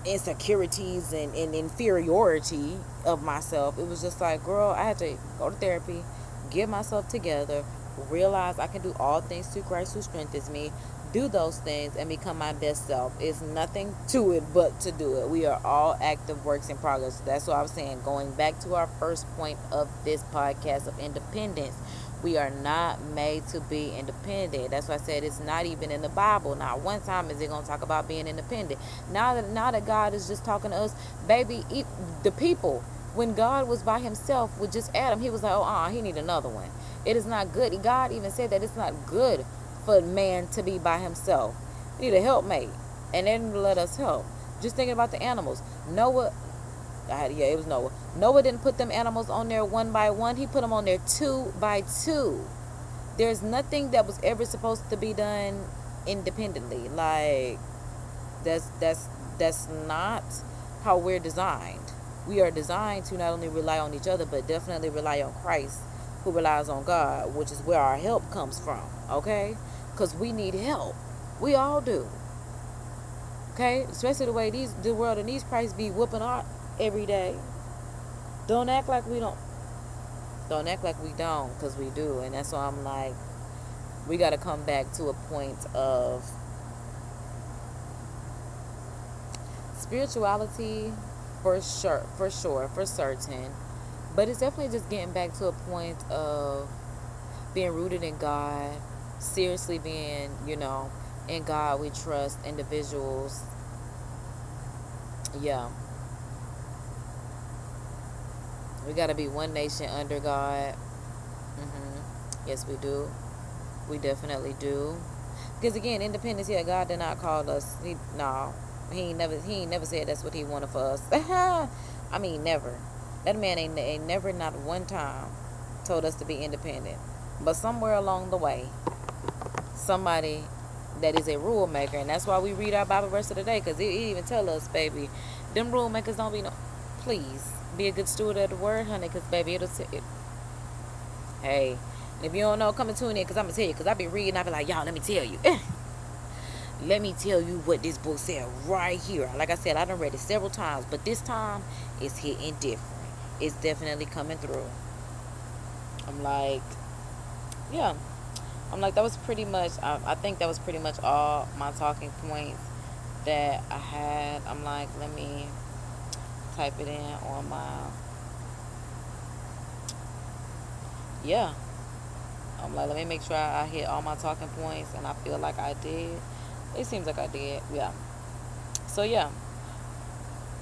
insecurities and inferiority of myself, it was just like, girl, I had to go to therapy, get myself together, realize I can do all things through Christ who strengthens me, do those things and become my best self. It's nothing to it but to do it. We are all active works in progress. That's what I was saying, going back to our first point of this podcast of independence. We are not made to be independent. That's why I said it's not even in the Bible. Not one time is it going to talk about being independent. Now that God is just talking to us, baby, the people, when God was by himself with just Adam, he was like, he need another one. It is not good. God even said that it's not good for man to be by himself. He need a helpmate. And then let us help. Just thinking about the animals. It was Noah. Noah didn't put them animals on there one by one. He put them on there 2 by 2. There's nothing that was ever supposed to be done independently. Like, that's not how we're designed. We are designed to not only rely on each other, but definitely rely on Christ, who relies on God, which is where our help comes from. Okay? Because we need help. We all do. Okay? Especially the way the world and these Christ be whooping our every day. Don't act like we don't. Don't act like we don't, because we do. And that's why I'm like, we got to come back to a point of spirituality for sure, for certain. But it's definitely just getting back to a point of being rooted in God, seriously being, in God we trust, individuals. Yeah. We got to be one nation under God. Yes, we do. We definitely do. Because again, independence, God did not call us. He ain't never said that's what he wanted for us. I mean, never. That man ain't never, not one time, told us to be independent. But somewhere along the way, somebody that is a rule maker, and that's why we read our Bible verse of the day, because it even tell us, baby, them rule makers don't be please be a good steward of the word, honey, because baby, hey, if you don't know, come and tune in, because I'm gonna tell you, because I be reading, I be like, y'all, let me tell you. Let me tell you what this book said right here. Like I said, I done read it several times, but this time it's hitting different. It's definitely coming through. I'm like, yeah. I'm like, that was pretty much, I think that was pretty much all my talking points that I had. I'm like, let me type it in on my, yeah. I'm like, let me make sure I hit all my talking points, and I feel like I did. It seems like I did, yeah. So, yeah.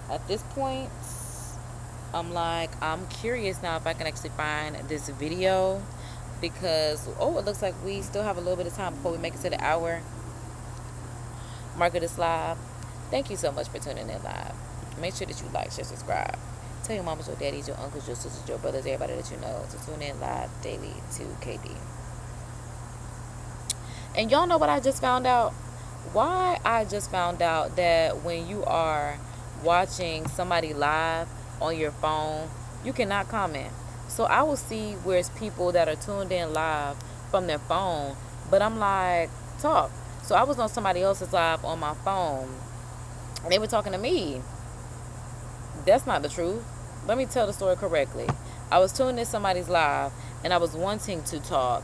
At this point, I'm like, I'm curious now if I can actually find this video, because, it looks like we still have a little bit of time before we make it to the hour mark of this live. Thank you so much for tuning in live. Make sure that you like, share, subscribe. Tell your mamas, your daddies, your uncles, your sisters, your brothers, everybody that you know to tune in live daily to KD. And y'all know what I just found out? Why I just found out that when you are watching somebody live on your phone, you cannot comment. So I will see where it's people that are tuned in live from their phone, but I'm like, talk. So I was on somebody else's live on my phone, and they were talking to me. That's not the truth. Let me tell the story correctly. I was tuned in somebody's live, and I was wanting to talk,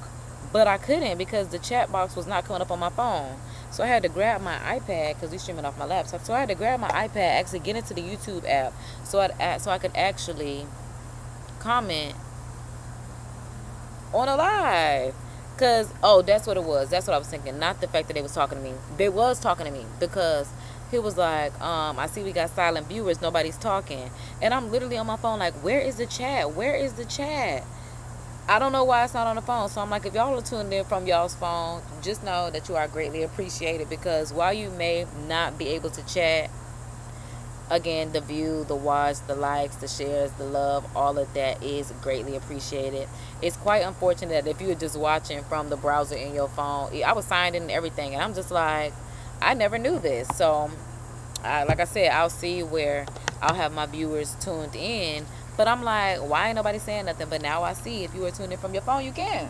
but I couldn't because the chat box was not coming up on my phone. So I had to grab my iPad, because we're streaming off my laptop. So I had to grab my iPad, actually get into the YouTube app, so I could actually comment on a live. Because, that's what it was. That's what I was thinking. Not the fact that they was talking to me. They was talking to me, because he was like, I see we got silent viewers. Nobody's talking. And I'm literally on my phone like, where is the chat? Where is the chat? I don't know why it's not on the phone. So I'm like, if y'all are tuned in from y'all's phone, just know that you are greatly appreciated, because while you may not be able to chat, Again, the view, the watch, the likes, the shares, the love, all of that is greatly appreciated. It's quite unfortunate that if you were just watching from the browser in your phone, I was signed in and everything, and I'm just like, I never knew this. So, like I said, I'll see where I'll have my viewers tuned in, but I'm like, why ain't nobody saying nothing? But now I see if you were tuned in from your phone, you can.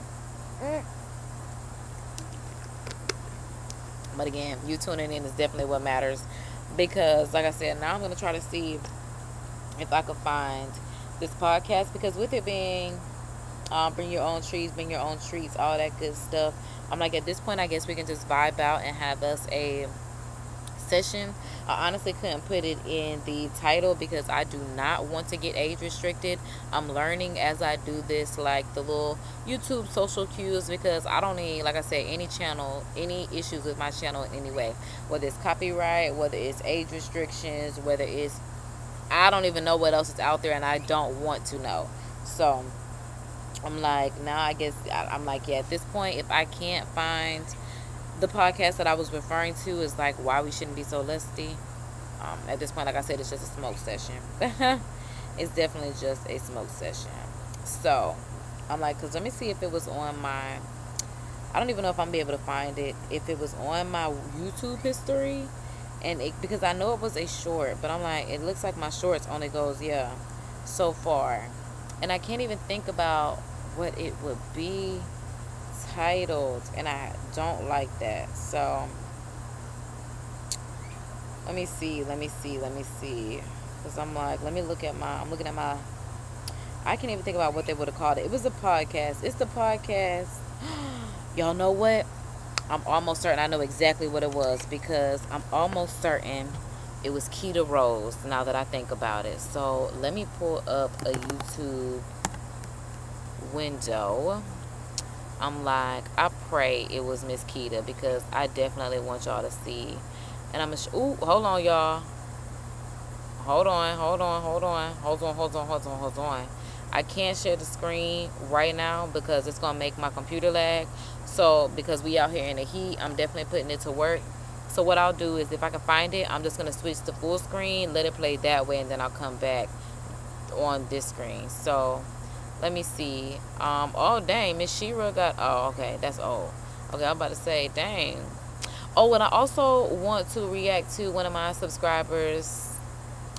But again, you tuning in is definitely what matters. Because, like I said, now I'm going to try to see if I could find this podcast. Because with it being bring your own treats, bring your own treats, all that good stuff, I'm like, at this point, I guess we can just vibe out and have us a session. I honestly couldn't put it in the title because I do not want to get age restricted. I'm learning as I do this, like the little YouTube social cues, because I don't need, like I said, any channel, any issues with my channel in any way, whether it's copyright, whether it's age restrictions, whether it's, I don't even know what else is out there, and I don't want to know. So I'm like, now I guess I'm like, yeah, at this point, if I can't find the podcast that I was referring to, is like why we shouldn't be so lusty. At this point, like I said, it's just a smoke session. It's definitely just a smoke session. So I'm like, because let me see if it was on my, I don't even know if I'm be able to find it, if it was on my YouTube history, and because I know it was a short, but I'm like, it looks like my shorts only goes, yeah, so far, and I can't even think about what it would be titled, and I don't like that. So let me see, because I'm like, let me look at my, I'm looking at my, I can't even think about what they would have called it. It was a podcast. It's the podcast. Y'all know what? I'm almost certain I know exactly what it was, because I'm almost certain it was Keita Rose, now that I think about it. So let me pull up a YouTube window. I'm like, I pray it was Miss Keita, because I definitely want y'all to see. And I'm ooh, hold on, y'all. Hold on. I can't share the screen right now because it's gonna make my computer lag. So because we out here in the heat, I'm definitely putting it to work. So what I'll do is, if I can find it, I'm just gonna switch to full screen, let it play that way, and then I'll come back on this screen. So let me see. Oh dang, Miss Shira got, oh okay, that's old. Okay, I'm about to say, dang. Oh, and I also want to react to one of my subscribers'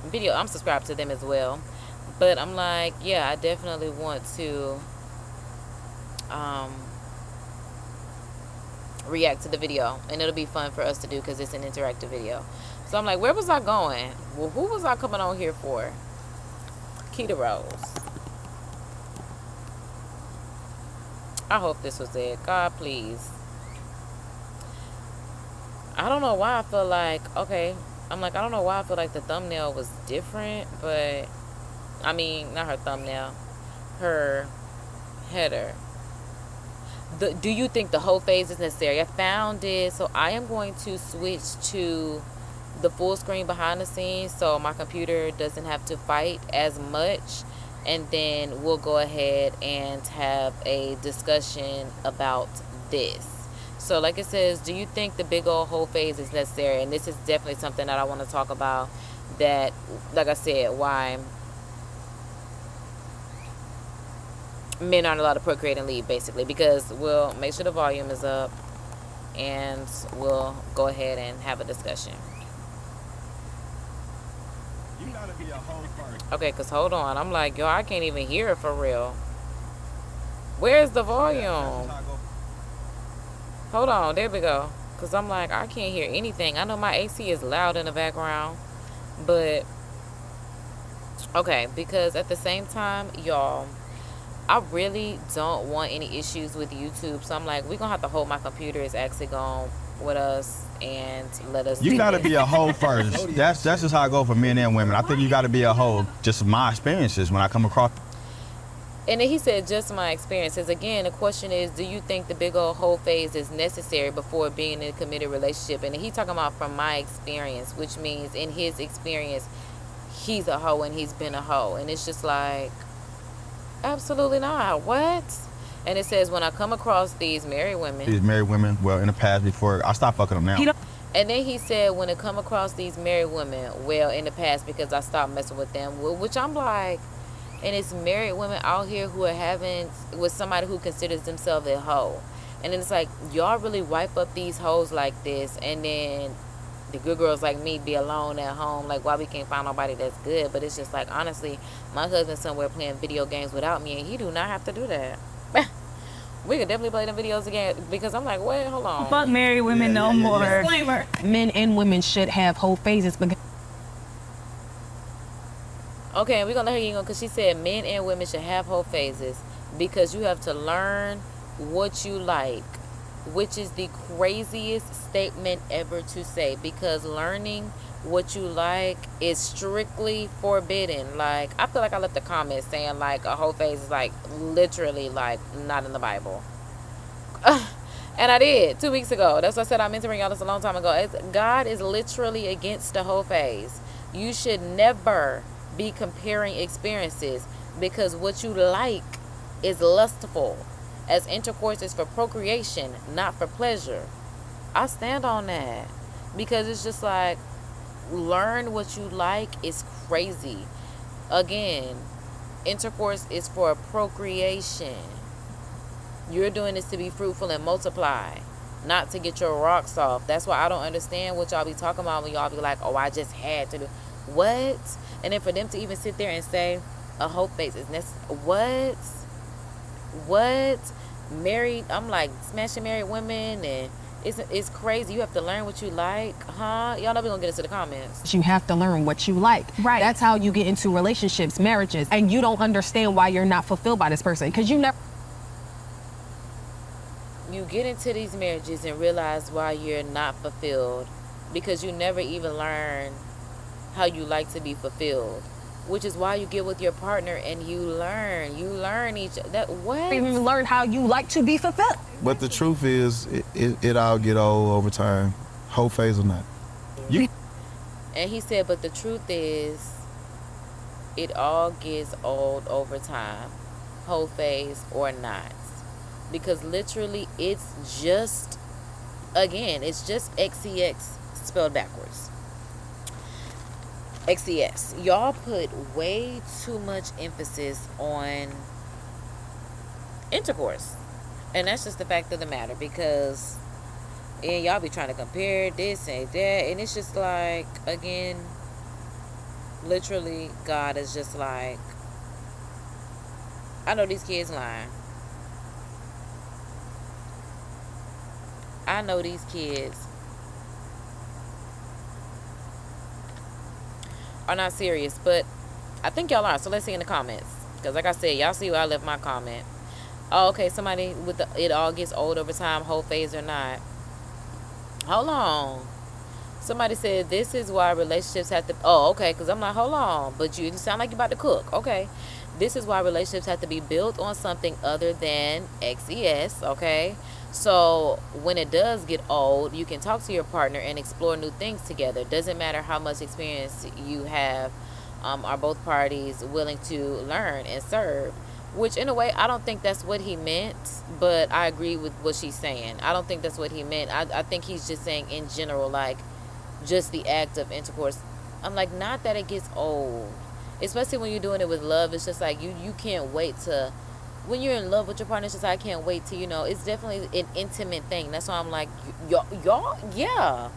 video. I'm subscribed to them as well. But I'm like, yeah, I definitely want to react to the video. And it'll be fun for us to do because it's an interactive video. So I'm like, where was I going? Well, who was I coming on here for? Keita Rose. I hope this was it. God, please. I don't know why I feel like, okay, I'm like, I don't know why I feel like the thumbnail was different, but, I mean, not her thumbnail, her header. Do you think the whole phase is necessary? I found it, so I am going to switch to the full screen behind the scenes so my computer doesn't have to fight as much, and then we'll go ahead and have a discussion about this. So like it says, do you think the big old whole phase is necessary? And this is definitely something that I want to talk about, that, like I said, why men aren't allowed to procreate and leave, basically, because we'll make sure the volume is up and we'll go ahead and have a discussion. You gotta be a whole first. Okay, because hold on, I'm like, yo, I can't even hear it for real. Where's the volume? Hold on, there we go. Because I'm like, I can't hear anything. I know my AC is loud in the background, but okay, because at the same time, y'all, I really don't want any issues with YouTube. So I'm like, we're going to have to hold my computer is actually going with us and let us. You got to be a hoe first. That's just how I go for men and women. I think you got to be a hoe. Just my experiences when I come across. And then he said, just my experiences. Again, the question is, do you think the big old hoe phase is necessary before being in a committed relationship? And he talking about from my experience, which means in his experience, he's a hoe and he's been a hoe. And it's just like, absolutely not. What? And it says, when I come across these married women. These married women, well, in the past, before I stopped fucking them now. And then he said, when it come across these married women, well, in the past, because I stopped messing with them, which I'm like, and it's married women out here who are having with somebody who considers themselves a hoe. And then it's like, y'all really wipe up these hoes like this, and then the good girls like me be alone at home, like, why we can't find nobody that's good? But it's just like, honestly, my husband's somewhere playing video games without me, and he do not have to do that. We could definitely play them videos again, because I'm like, wait, hold on. Fuck married women no more. Disclaimer. Men and women should have whole phases because... Okay, we're going to let her go, because she said men and women should have whole phases because you have to learn what you like, which is the craziest statement ever to say, because learning what you like is strictly forbidden. Like, I feel like I left a comment saying like a whole phase is like literally like not in the Bible. And I did 2 weeks ago. That's what I said. I'm mentoring y'all this a long time ago. God is literally against the whole phase. You should never be comparing experiences, because what you like is lustful, as intercourse is for procreation, not for pleasure. I stand on that, because it's just like, learn what you like is crazy. Again, intercourse is for procreation. You're doing this to be fruitful and multiply, not to get your rocks off. That's why I don't understand what y'all be talking about when y'all be like, oh, I just had to do what? And then for them to even sit there and say a whole face is necessary. What? Married, I'm like smashing married women, and it's crazy. You have to learn what you like, huh? Y'all know we gonna get into the comments. You have to learn what you like. Right. That's how you get into relationships, marriages, and you don't understand why you're not fulfilled by this person, because you never... You get into these marriages and realize why you're not fulfilled, because you never even learn how you like to be fulfilled, which is why you get with your partner and you learn each that what You even learn how you like to be fulfilled. But the truth is, it all get old over time, whole phase or not. And he said, but the truth is, it all gets old over time, whole phase or not. Because literally, it's just, again, it's just XCX spelled backwards. XCS. Y'all put way too much emphasis on intercourse. And that's just the fact of the matter, because y'all be trying to compare this and that, and it's just like, again, literally, God is just like, I know these kids lying. I know these kids are not serious, but I think y'all are. So let's see in the comments, because like I said, y'all see where I left my comment. Oh, okay, somebody with the it all gets old over time, whole phase or not. Hold on. Somebody said this is why relationships have to... Oh, okay, because I'm like, hold on, but you sound like you're about to cook. Okay. This is why relationships have to be built on something other than XES, okay? So when it does get old, you can talk to your partner and explore new things together. Doesn't matter how much experience you have. Are both parties willing to learn and serve? Which, in a way, I don't think that's what he meant, but I agree with what she's saying. I don't think that's what he meant. I think he's just saying in general, like, just the act of intercourse. I'm like, not that it gets old. Especially when you're doing it with love. It's just like, you can't wait to... When you're in love with your partner, it's just like, I can't wait to, it's definitely an intimate thing. That's why I'm like, y'all, yeah.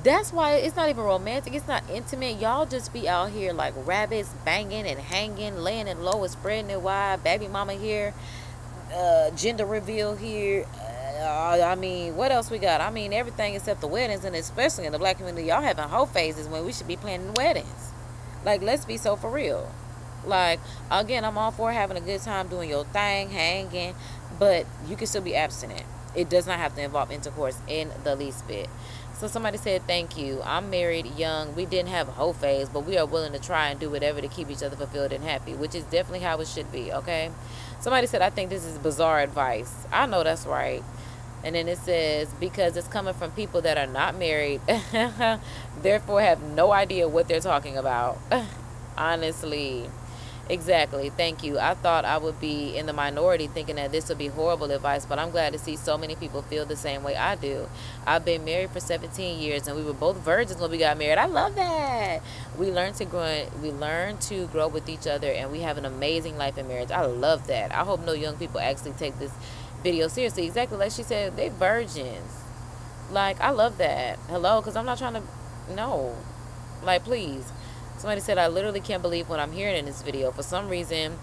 That's why it's not even romantic. It's not intimate. Y'all just be out here like rabbits, banging and hanging, laying it low and spreading it wide. Baby mama here, gender reveal here. I mean, what else we got? I mean, everything except the weddings, and especially in the black community, y'all having whole phases when we should be planning weddings. Like, let's be so for real. Like, again, I'm all for having a good time doing your thing, hanging, but you can still be abstinent. It does not have to involve intercourse in the least bit. So somebody said, thank you. I'm married, young. We didn't have a whole phase, but we are willing to try and do whatever to keep each other fulfilled and happy, which is definitely how it should be, okay? Somebody said, I think this is bizarre advice. I know that's right. And then it says, because it's coming from people that are not married, therefore have no idea what they're talking about. Honestly. Exactly. Thank you. I thought I would be in the minority thinking that this would be horrible advice, but I'm glad to see so many people feel the same way I do. I've been married for 17 years and we were both virgins when we got married. I love that. We learn to grow with each other and we have an amazing life in marriage. I love that. I hope no young people actually take this video seriously. Exactly like she said, they virgins. Like, I love that. Hello, cuz I'm not trying to no. Like, please. Somebody said, I literally can't believe what I'm hearing in this video. For some reason,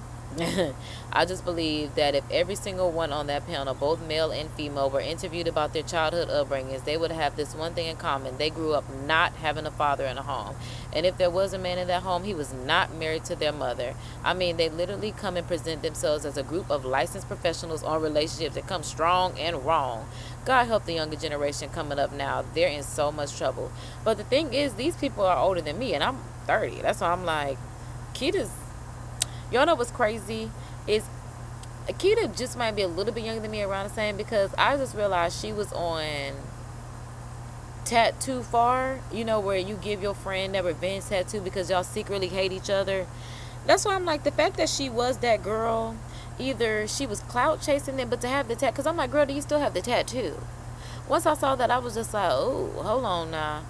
I just believe that if every single one on that panel, both male and female, were interviewed about their childhood upbringings, they would have this one thing in common. They grew up not having a father in a home. And if there was a man in that home, he was not married to their mother. I mean, they literally come and present themselves as a group of licensed professionals on relationships that come strong and wrong. God help the younger generation coming up now. They're in so much trouble. But the thing is, these people are older than me, and I'm 30. That's why I'm like, Keita's, y'all know what's crazy is Keita just might be a little bit younger than me, around the same, because I just realized she was on Tattoo Far, you know, where you give your friend that revenge tattoo because y'all secretly hate each other. That's why I'm like, the fact that she was that girl, either she was clout chasing it, but to have the tattoo, because I'm like, girl, do you still have the tattoo? Once I saw that, I was just like, oh, hold on now,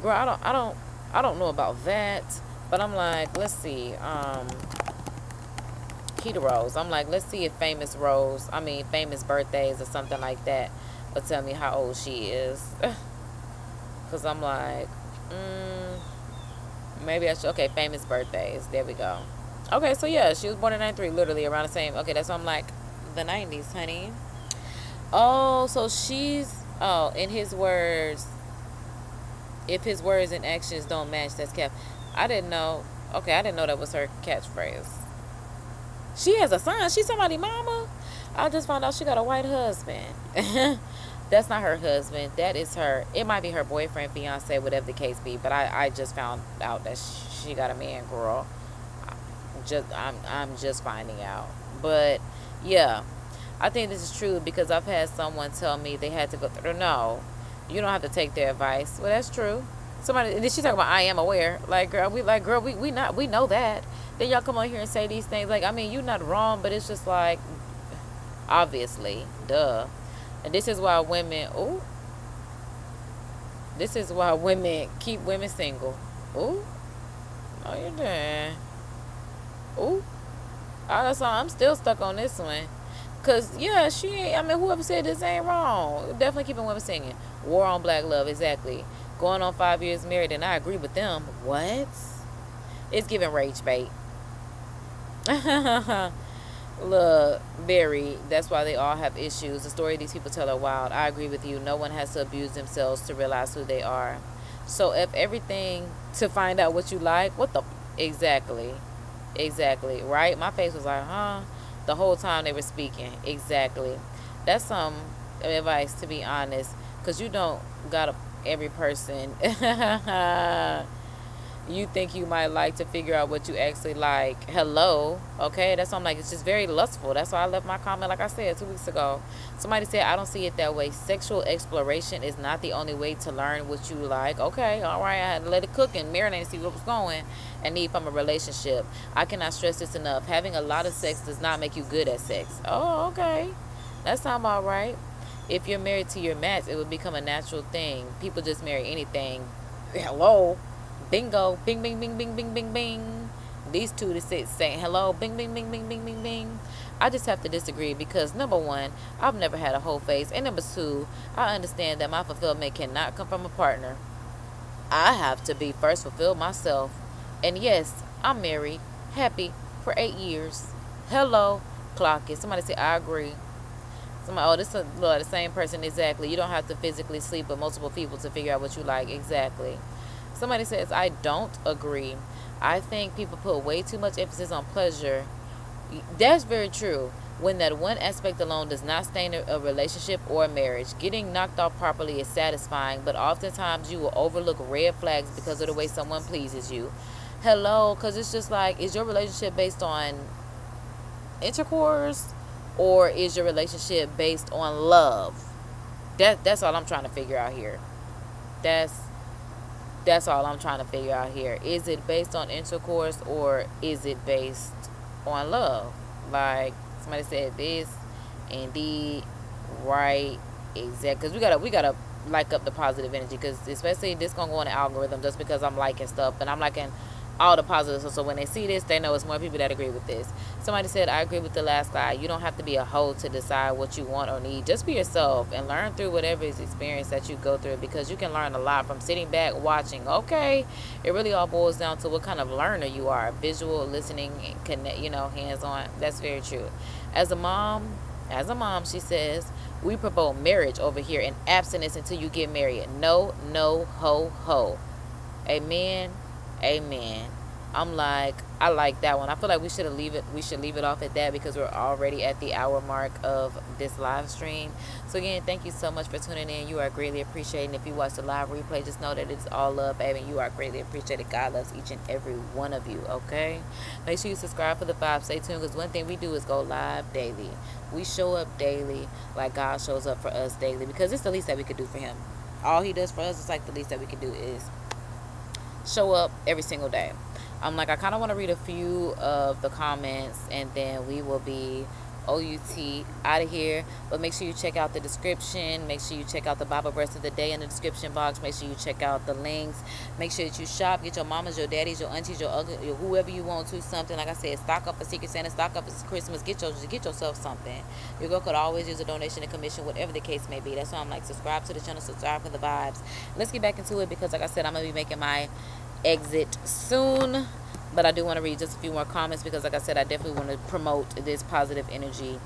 girl, I don't know about that. But I'm like, let's see, Keita Rose. I'm like, let's see if famous birthdays or something like that will tell me how old she is. Because I'm like, maybe I should. Okay, famous birthdays. There we go. Okay, so yeah, she was born in 93, literally around the same. Okay, that's why I'm like, the 90s, honey. Oh, so in his words, if his words and actions don't match, that's cap. I didn't know. Okay, I didn't know that was her catchphrase. She has a son. She's somebody's mama. I just found out she got a white husband. That's not her husband. That is her. It might be her boyfriend, fiance, whatever the case be. But I just found out that she got a man, girl. I'm just finding out. But yeah, I think this is true because I've had someone tell me they had to go through. No, you don't have to take their advice. Well, that's true. Somebody, and then she talking about I am aware. Like, girl, we know that. Then y'all come on here and say these things. Like, I mean, you're not wrong, but it's just like, obviously, duh. And this is why women, keep women single. Ooh, no, you're done. Ooh, I'm still stuck on this one. Cause yeah, she ain't. I mean, whoever said this ain't wrong. Definitely keeping women singing. War on black love, exactly. Going on 5 years married, and I agree with them. What? It's giving rage bait. Look, Barry, that's why they all have issues. The story these people tell are wild. I agree with you. No one has to abuse themselves to realize who they are. So if everything to find out what you like, what the exactly, right? My face was like, huh? The whole time they were speaking. Exactly. That's some advice, to be honest, because you don't gotta every person you think you might like to figure out what you actually like. Hello. Okay, that's why I'm like, it's just very lustful. That's why I left my comment, like I said 2 weeks ago. Somebody said, I don't see it that way. Sexual exploration is not the only way to learn what you like. Okay, all right, I had to let it cook and marinate and see what was going and need from a relationship. I cannot stress this enough. Having a lot of sex does not make you good at sex. Oh, okay, that sounds all right. If you're married to your match, it would become a natural thing. People just marry anything. Hello. Bingo. Bing, bing, bing, bing, bing, bing, bing. These two to sit saying hello. Bing, bing, bing, bing, bing, bing, bing. I just have to disagree because, number one, I've never had a whole face. And number two, I understand that my fulfillment cannot come from a partner. I have to be first fulfilled myself. And yes, I'm married. Happy for 8 years. Hello. Clock it. Somebody say, I agree. Somebody, this is the same person, exactly. You don't have to physically sleep with multiple people to figure out what you like. Exactly. Somebody says, I don't agree. I think people put way too much emphasis on pleasure. That's very true. When that one aspect alone does not stain a relationship or a marriage. Getting knocked off properly is satisfying, but oftentimes you will overlook red flags because of the way someone pleases you. Hello, because it's just like, is your relationship based on intercourse? Or is your relationship based on love? That's all I'm trying to figure out here. That's all I'm trying to figure out here. Is it based on intercourse or is it based on love? Like somebody said this, indeed, right, exact. Because we gotta like up the positive energy. Because especially this gonna go on the algorithm just because I'm liking stuff and I'm liking all the positives. So when they see this, they know it's more people that agree with this. Somebody said, I agree with the last guy. You don't have to be a hoe to decide what you want or need. Just be yourself and learn through whatever is experience that you go through, because you can learn a lot from sitting back watching. Okay, it really all boils down to what kind of learner you are. Visual, listening, connect, hands-on. That's very true. As a mom, she says, we promote marriage over here and abstinence until you get married. No, ho, ho. Amen. Amen. I'm like, I like that one. I feel like we should leave it off at that, because we're already at the hour mark of this live stream. So again, thank you so much for tuning in. You are greatly appreciated. If you watch the live replay, just know that it's all love, baby. You are greatly appreciated. God loves each and every one of you, okay? Make sure you subscribe for the 5. Stay tuned, because one thing we do is go live daily. We show up daily like God shows up for us daily, because it's the least that we could do for him. All he does for us is like the least that we could do is show up every single day. I kind of want to read a few of the comments, and then we will be OUT out of here. But make sure you check out the description. Make sure you check out the Bible verse of the day in the description box. Make sure you check out the links. Make sure that you shop. Get your mamas, your daddies, your aunties, your uncles, whoever you want to something. Like I said, stock up for Secret Santa, stock up for Christmas. Get yourself something. Your girl could always use a donation, a commission, whatever the case may be. That's why I'm like, subscribe to the channel, subscribe for the vibes. Let's get back into it, because like I said, I'm going to be making my exit soon. But I do want to read just a few more comments, because like I said, I definitely want to promote this positive energy.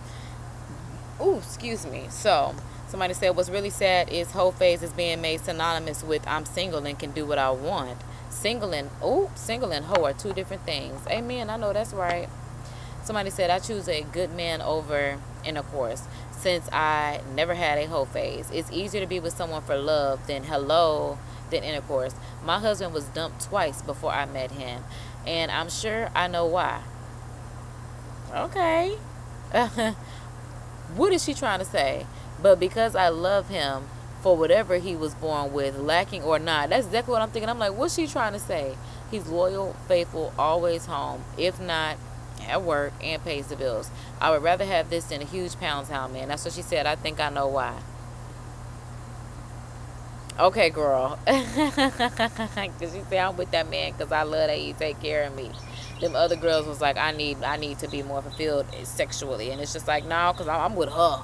Ooh, excuse me. So somebody said, what's really sad is whole phase is being made synonymous with I'm single and can do what I want. Single and hoe are two different things. Amen. I know that's right. Somebody said, I choose a good man over intercourse, since I never had a whole phase. It's easier to be with someone for love than intercourse. My husband was dumped twice before I met him, and I'm sure I know why. Okay. What is she trying to say? But because I love him for whatever he was born with, lacking or not. That's exactly what I'm thinking. I'm like, what's she trying to say? He's loyal, faithful, always home. If not, at work, and pays the bills. I would rather have this than a huge pound town man. That's what she said. I think I know why. Okay, girl. Because she said, I'm with that man because I love that he take care of me. Them other girls was like, I need to be more fulfilled sexually. And it's just like, no, because I'm with her.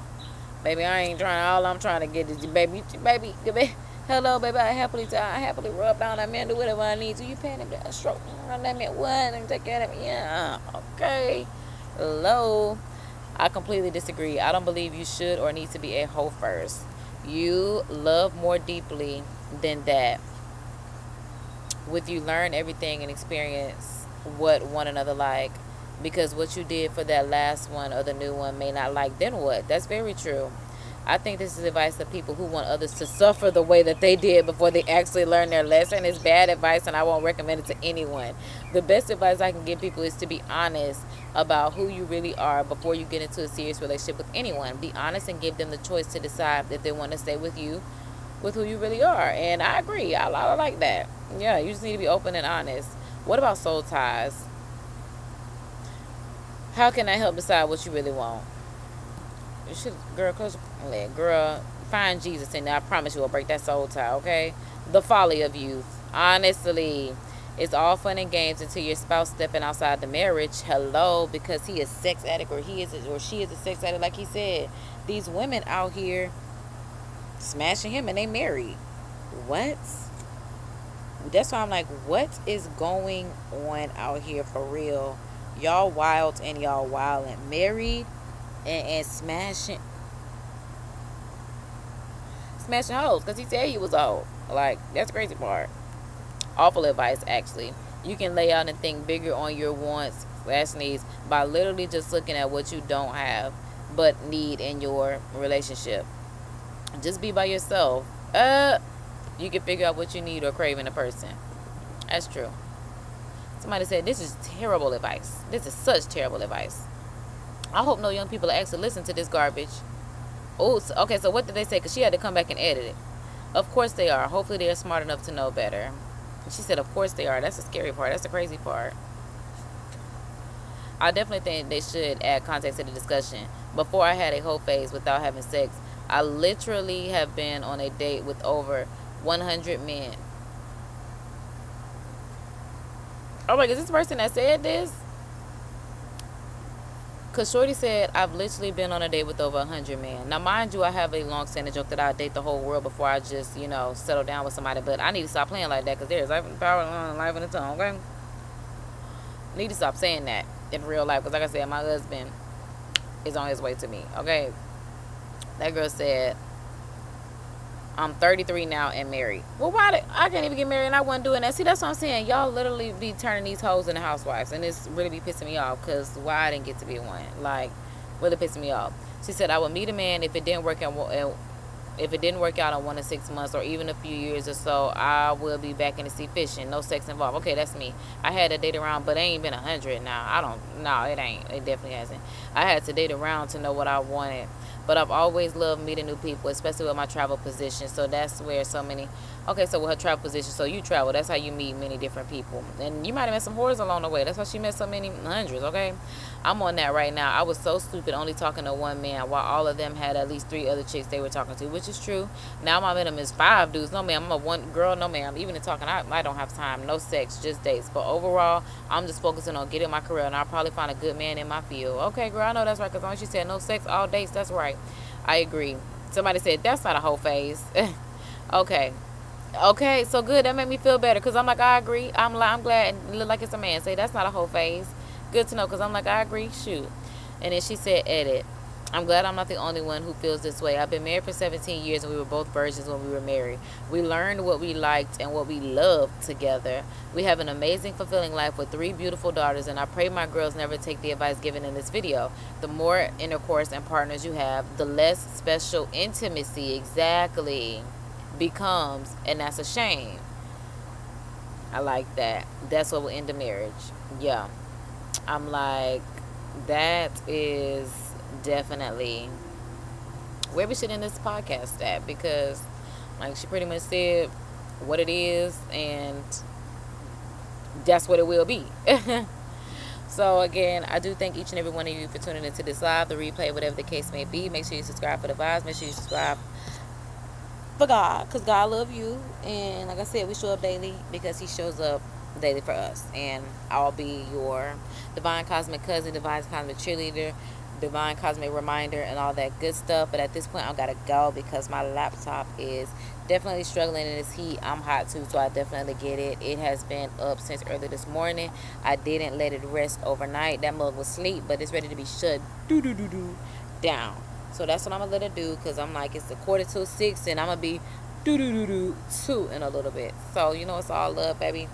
Baby, I ain't trying. All I'm trying to get is, baby, hello, baby, I happily rub down that man, do whatever I need to. You paying him that stroke on that man, what? And take care of him. Yeah, okay. Hello. I completely disagree. I don't believe you should or need to be a hoe first. You love more deeply than that. With you learn everything and experience what one another like, because what you did for that last one or the new one may not like, then what? That's very true. I think this is advice to people who want others to suffer the way that they did before they actually learn their lesson. It's bad advice, and I won't recommend it to anyone. The best advice I can give people is to be honest about who you really are before you get into a serious relationship with anyone. Be honest and give them the choice to decide if they want to stay with you, with who you really are. And I agree. I like that. Yeah, you just need to be open and honest. What about soul ties? How can I help decide what you really want? You should, girl, close your leg. Girl, find Jesus in there. I promise you will break that soul tie, okay? The folly of youth. Honestly, it's all fun and games until your spouse stepping outside the marriage. Hello, because he is sex addict or she is a sex addict, like he said. These women out here smashing him and they married. What? That's why I'm like, what is going on out here for real? Y'all wild and y'all wildin'. Married and smashing hoes because he said he was old. Like, that's the crazy part. Awful advice, actually. You can lay out and think bigger on your wants / needs by literally just looking at what you don't have but need in your relationship. Just be by yourself. You can figure out what you need or crave in a person. That's true. Somebody said, this is terrible advice. This is such terrible advice. I hope no young people actually listen to this garbage. Oh, okay, so what did they say? Because she had to come back and edit it. Of course they are. Hopefully they are smart enough to know better. She said, of course they are. That's the scary part. That's the crazy part. I definitely think they should add context to the discussion. Before I had a whole phase without having sex, I literally have been on a date with over 100 men. Oh my God, is this the person that said this? Because Shorty said, I've literally been on a date with over 100 men. Now, mind you, I have a long-standing joke that I date the whole world before I just, settle down with somebody. But I need to stop playing like that because there's life in the power and life in the tongue, okay? Need to stop saying that in real life because, like I said, my husband is on his way to me, okay? That girl said, I'm 33 now and married. Well, I can't even get married and I wasn't doing that. See, that's what I'm saying. Y'all literally be turning these hoes into housewives, and it's really be pissing me off because why I didn't get to be one. Like, really pissing me off. She said, I would meet a man if it didn't work out. If it didn't work out in 1 to 6 months or even a few years or so, I will be back in the sea fishing. No sex involved. Okay, that's me. I had to date around, but it ain't been 100 now. No, it ain't. It definitely hasn't. I had to date around to know what I wanted. But I've always loved meeting new people, especially with my travel position. So that's where so many... Okay, so with her travel position, so you travel. That's how you meet many different people. And you might have met some whores along the way. That's how she met so many hundreds, okay? I'm on that right now. I was so stupid only talking to one man while all of them had at least 3 other chicks they were talking to, which is true. Now my minimum is 5 dudes. No, ma'am. I'm a one girl. No, ma'am. Even in talking, I don't have time. No sex, just dates. But overall, I'm just focusing on getting my career, and I'll probably find a good man in my field. Okay, girl, I know that's right, because when she said no sex, all dates, that's right. I agree. Somebody said, that's not a whole phase. Okay, so good. That made me feel better because I'm like, I agree. I'm glad. It look like it's a man. Say, that's not a whole phase. Good to know because I'm like, I agree. Shoot. And then she said, edit. I'm glad I'm not the only one who feels this way. I've been married for 17 years and we were both virgins when we were married. We learned what we liked and what we loved together. We have an amazing, fulfilling life with 3 beautiful daughters, and I pray my girls never take the advice given in this video. The more intercourse and partners you have, the less special intimacy exactly becomes, and that's a shame. I like that. That's what will end the marriage. Yeah. I'm like, that is definitely where we should end this podcast at, because like she pretty much said what it is and that's what it will be. So again, I do thank each and every one of you for tuning into this live, the replay, whatever the case may be. Make sure you subscribe for the vibes. Make sure you subscribe for God, because God love you, and like I said, we show up daily because he shows up daily for us. And I'll be your divine cosmic cousin, divine cosmic cheerleader, divine cosmic reminder, and all that good stuff. But at this point, I gotta go because my laptop is definitely struggling in this heat. I'm hot too, so I definitely get it. It has been up since early this morning. I didn't let it rest overnight. That mug was asleep, but it's ready to be shut down. So that's what I'm gonna let it do, because I'm like, it's a 5:45 and I'm gonna be too in a little bit. So it's all love, baby.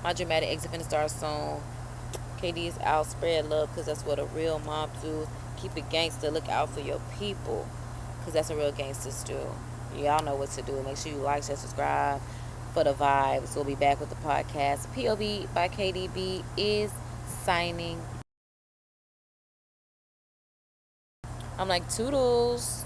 My dramatic exit finna start soon. KD is out. Spread love, because that's what a real mom do. Keep it gangster. Look out for your people, because that's what real gangsters do. Y'all know what to do. Make sure you like, share, subscribe for the vibes. We'll be back with the podcast. POV by KDB is signing. I'm like, toodles.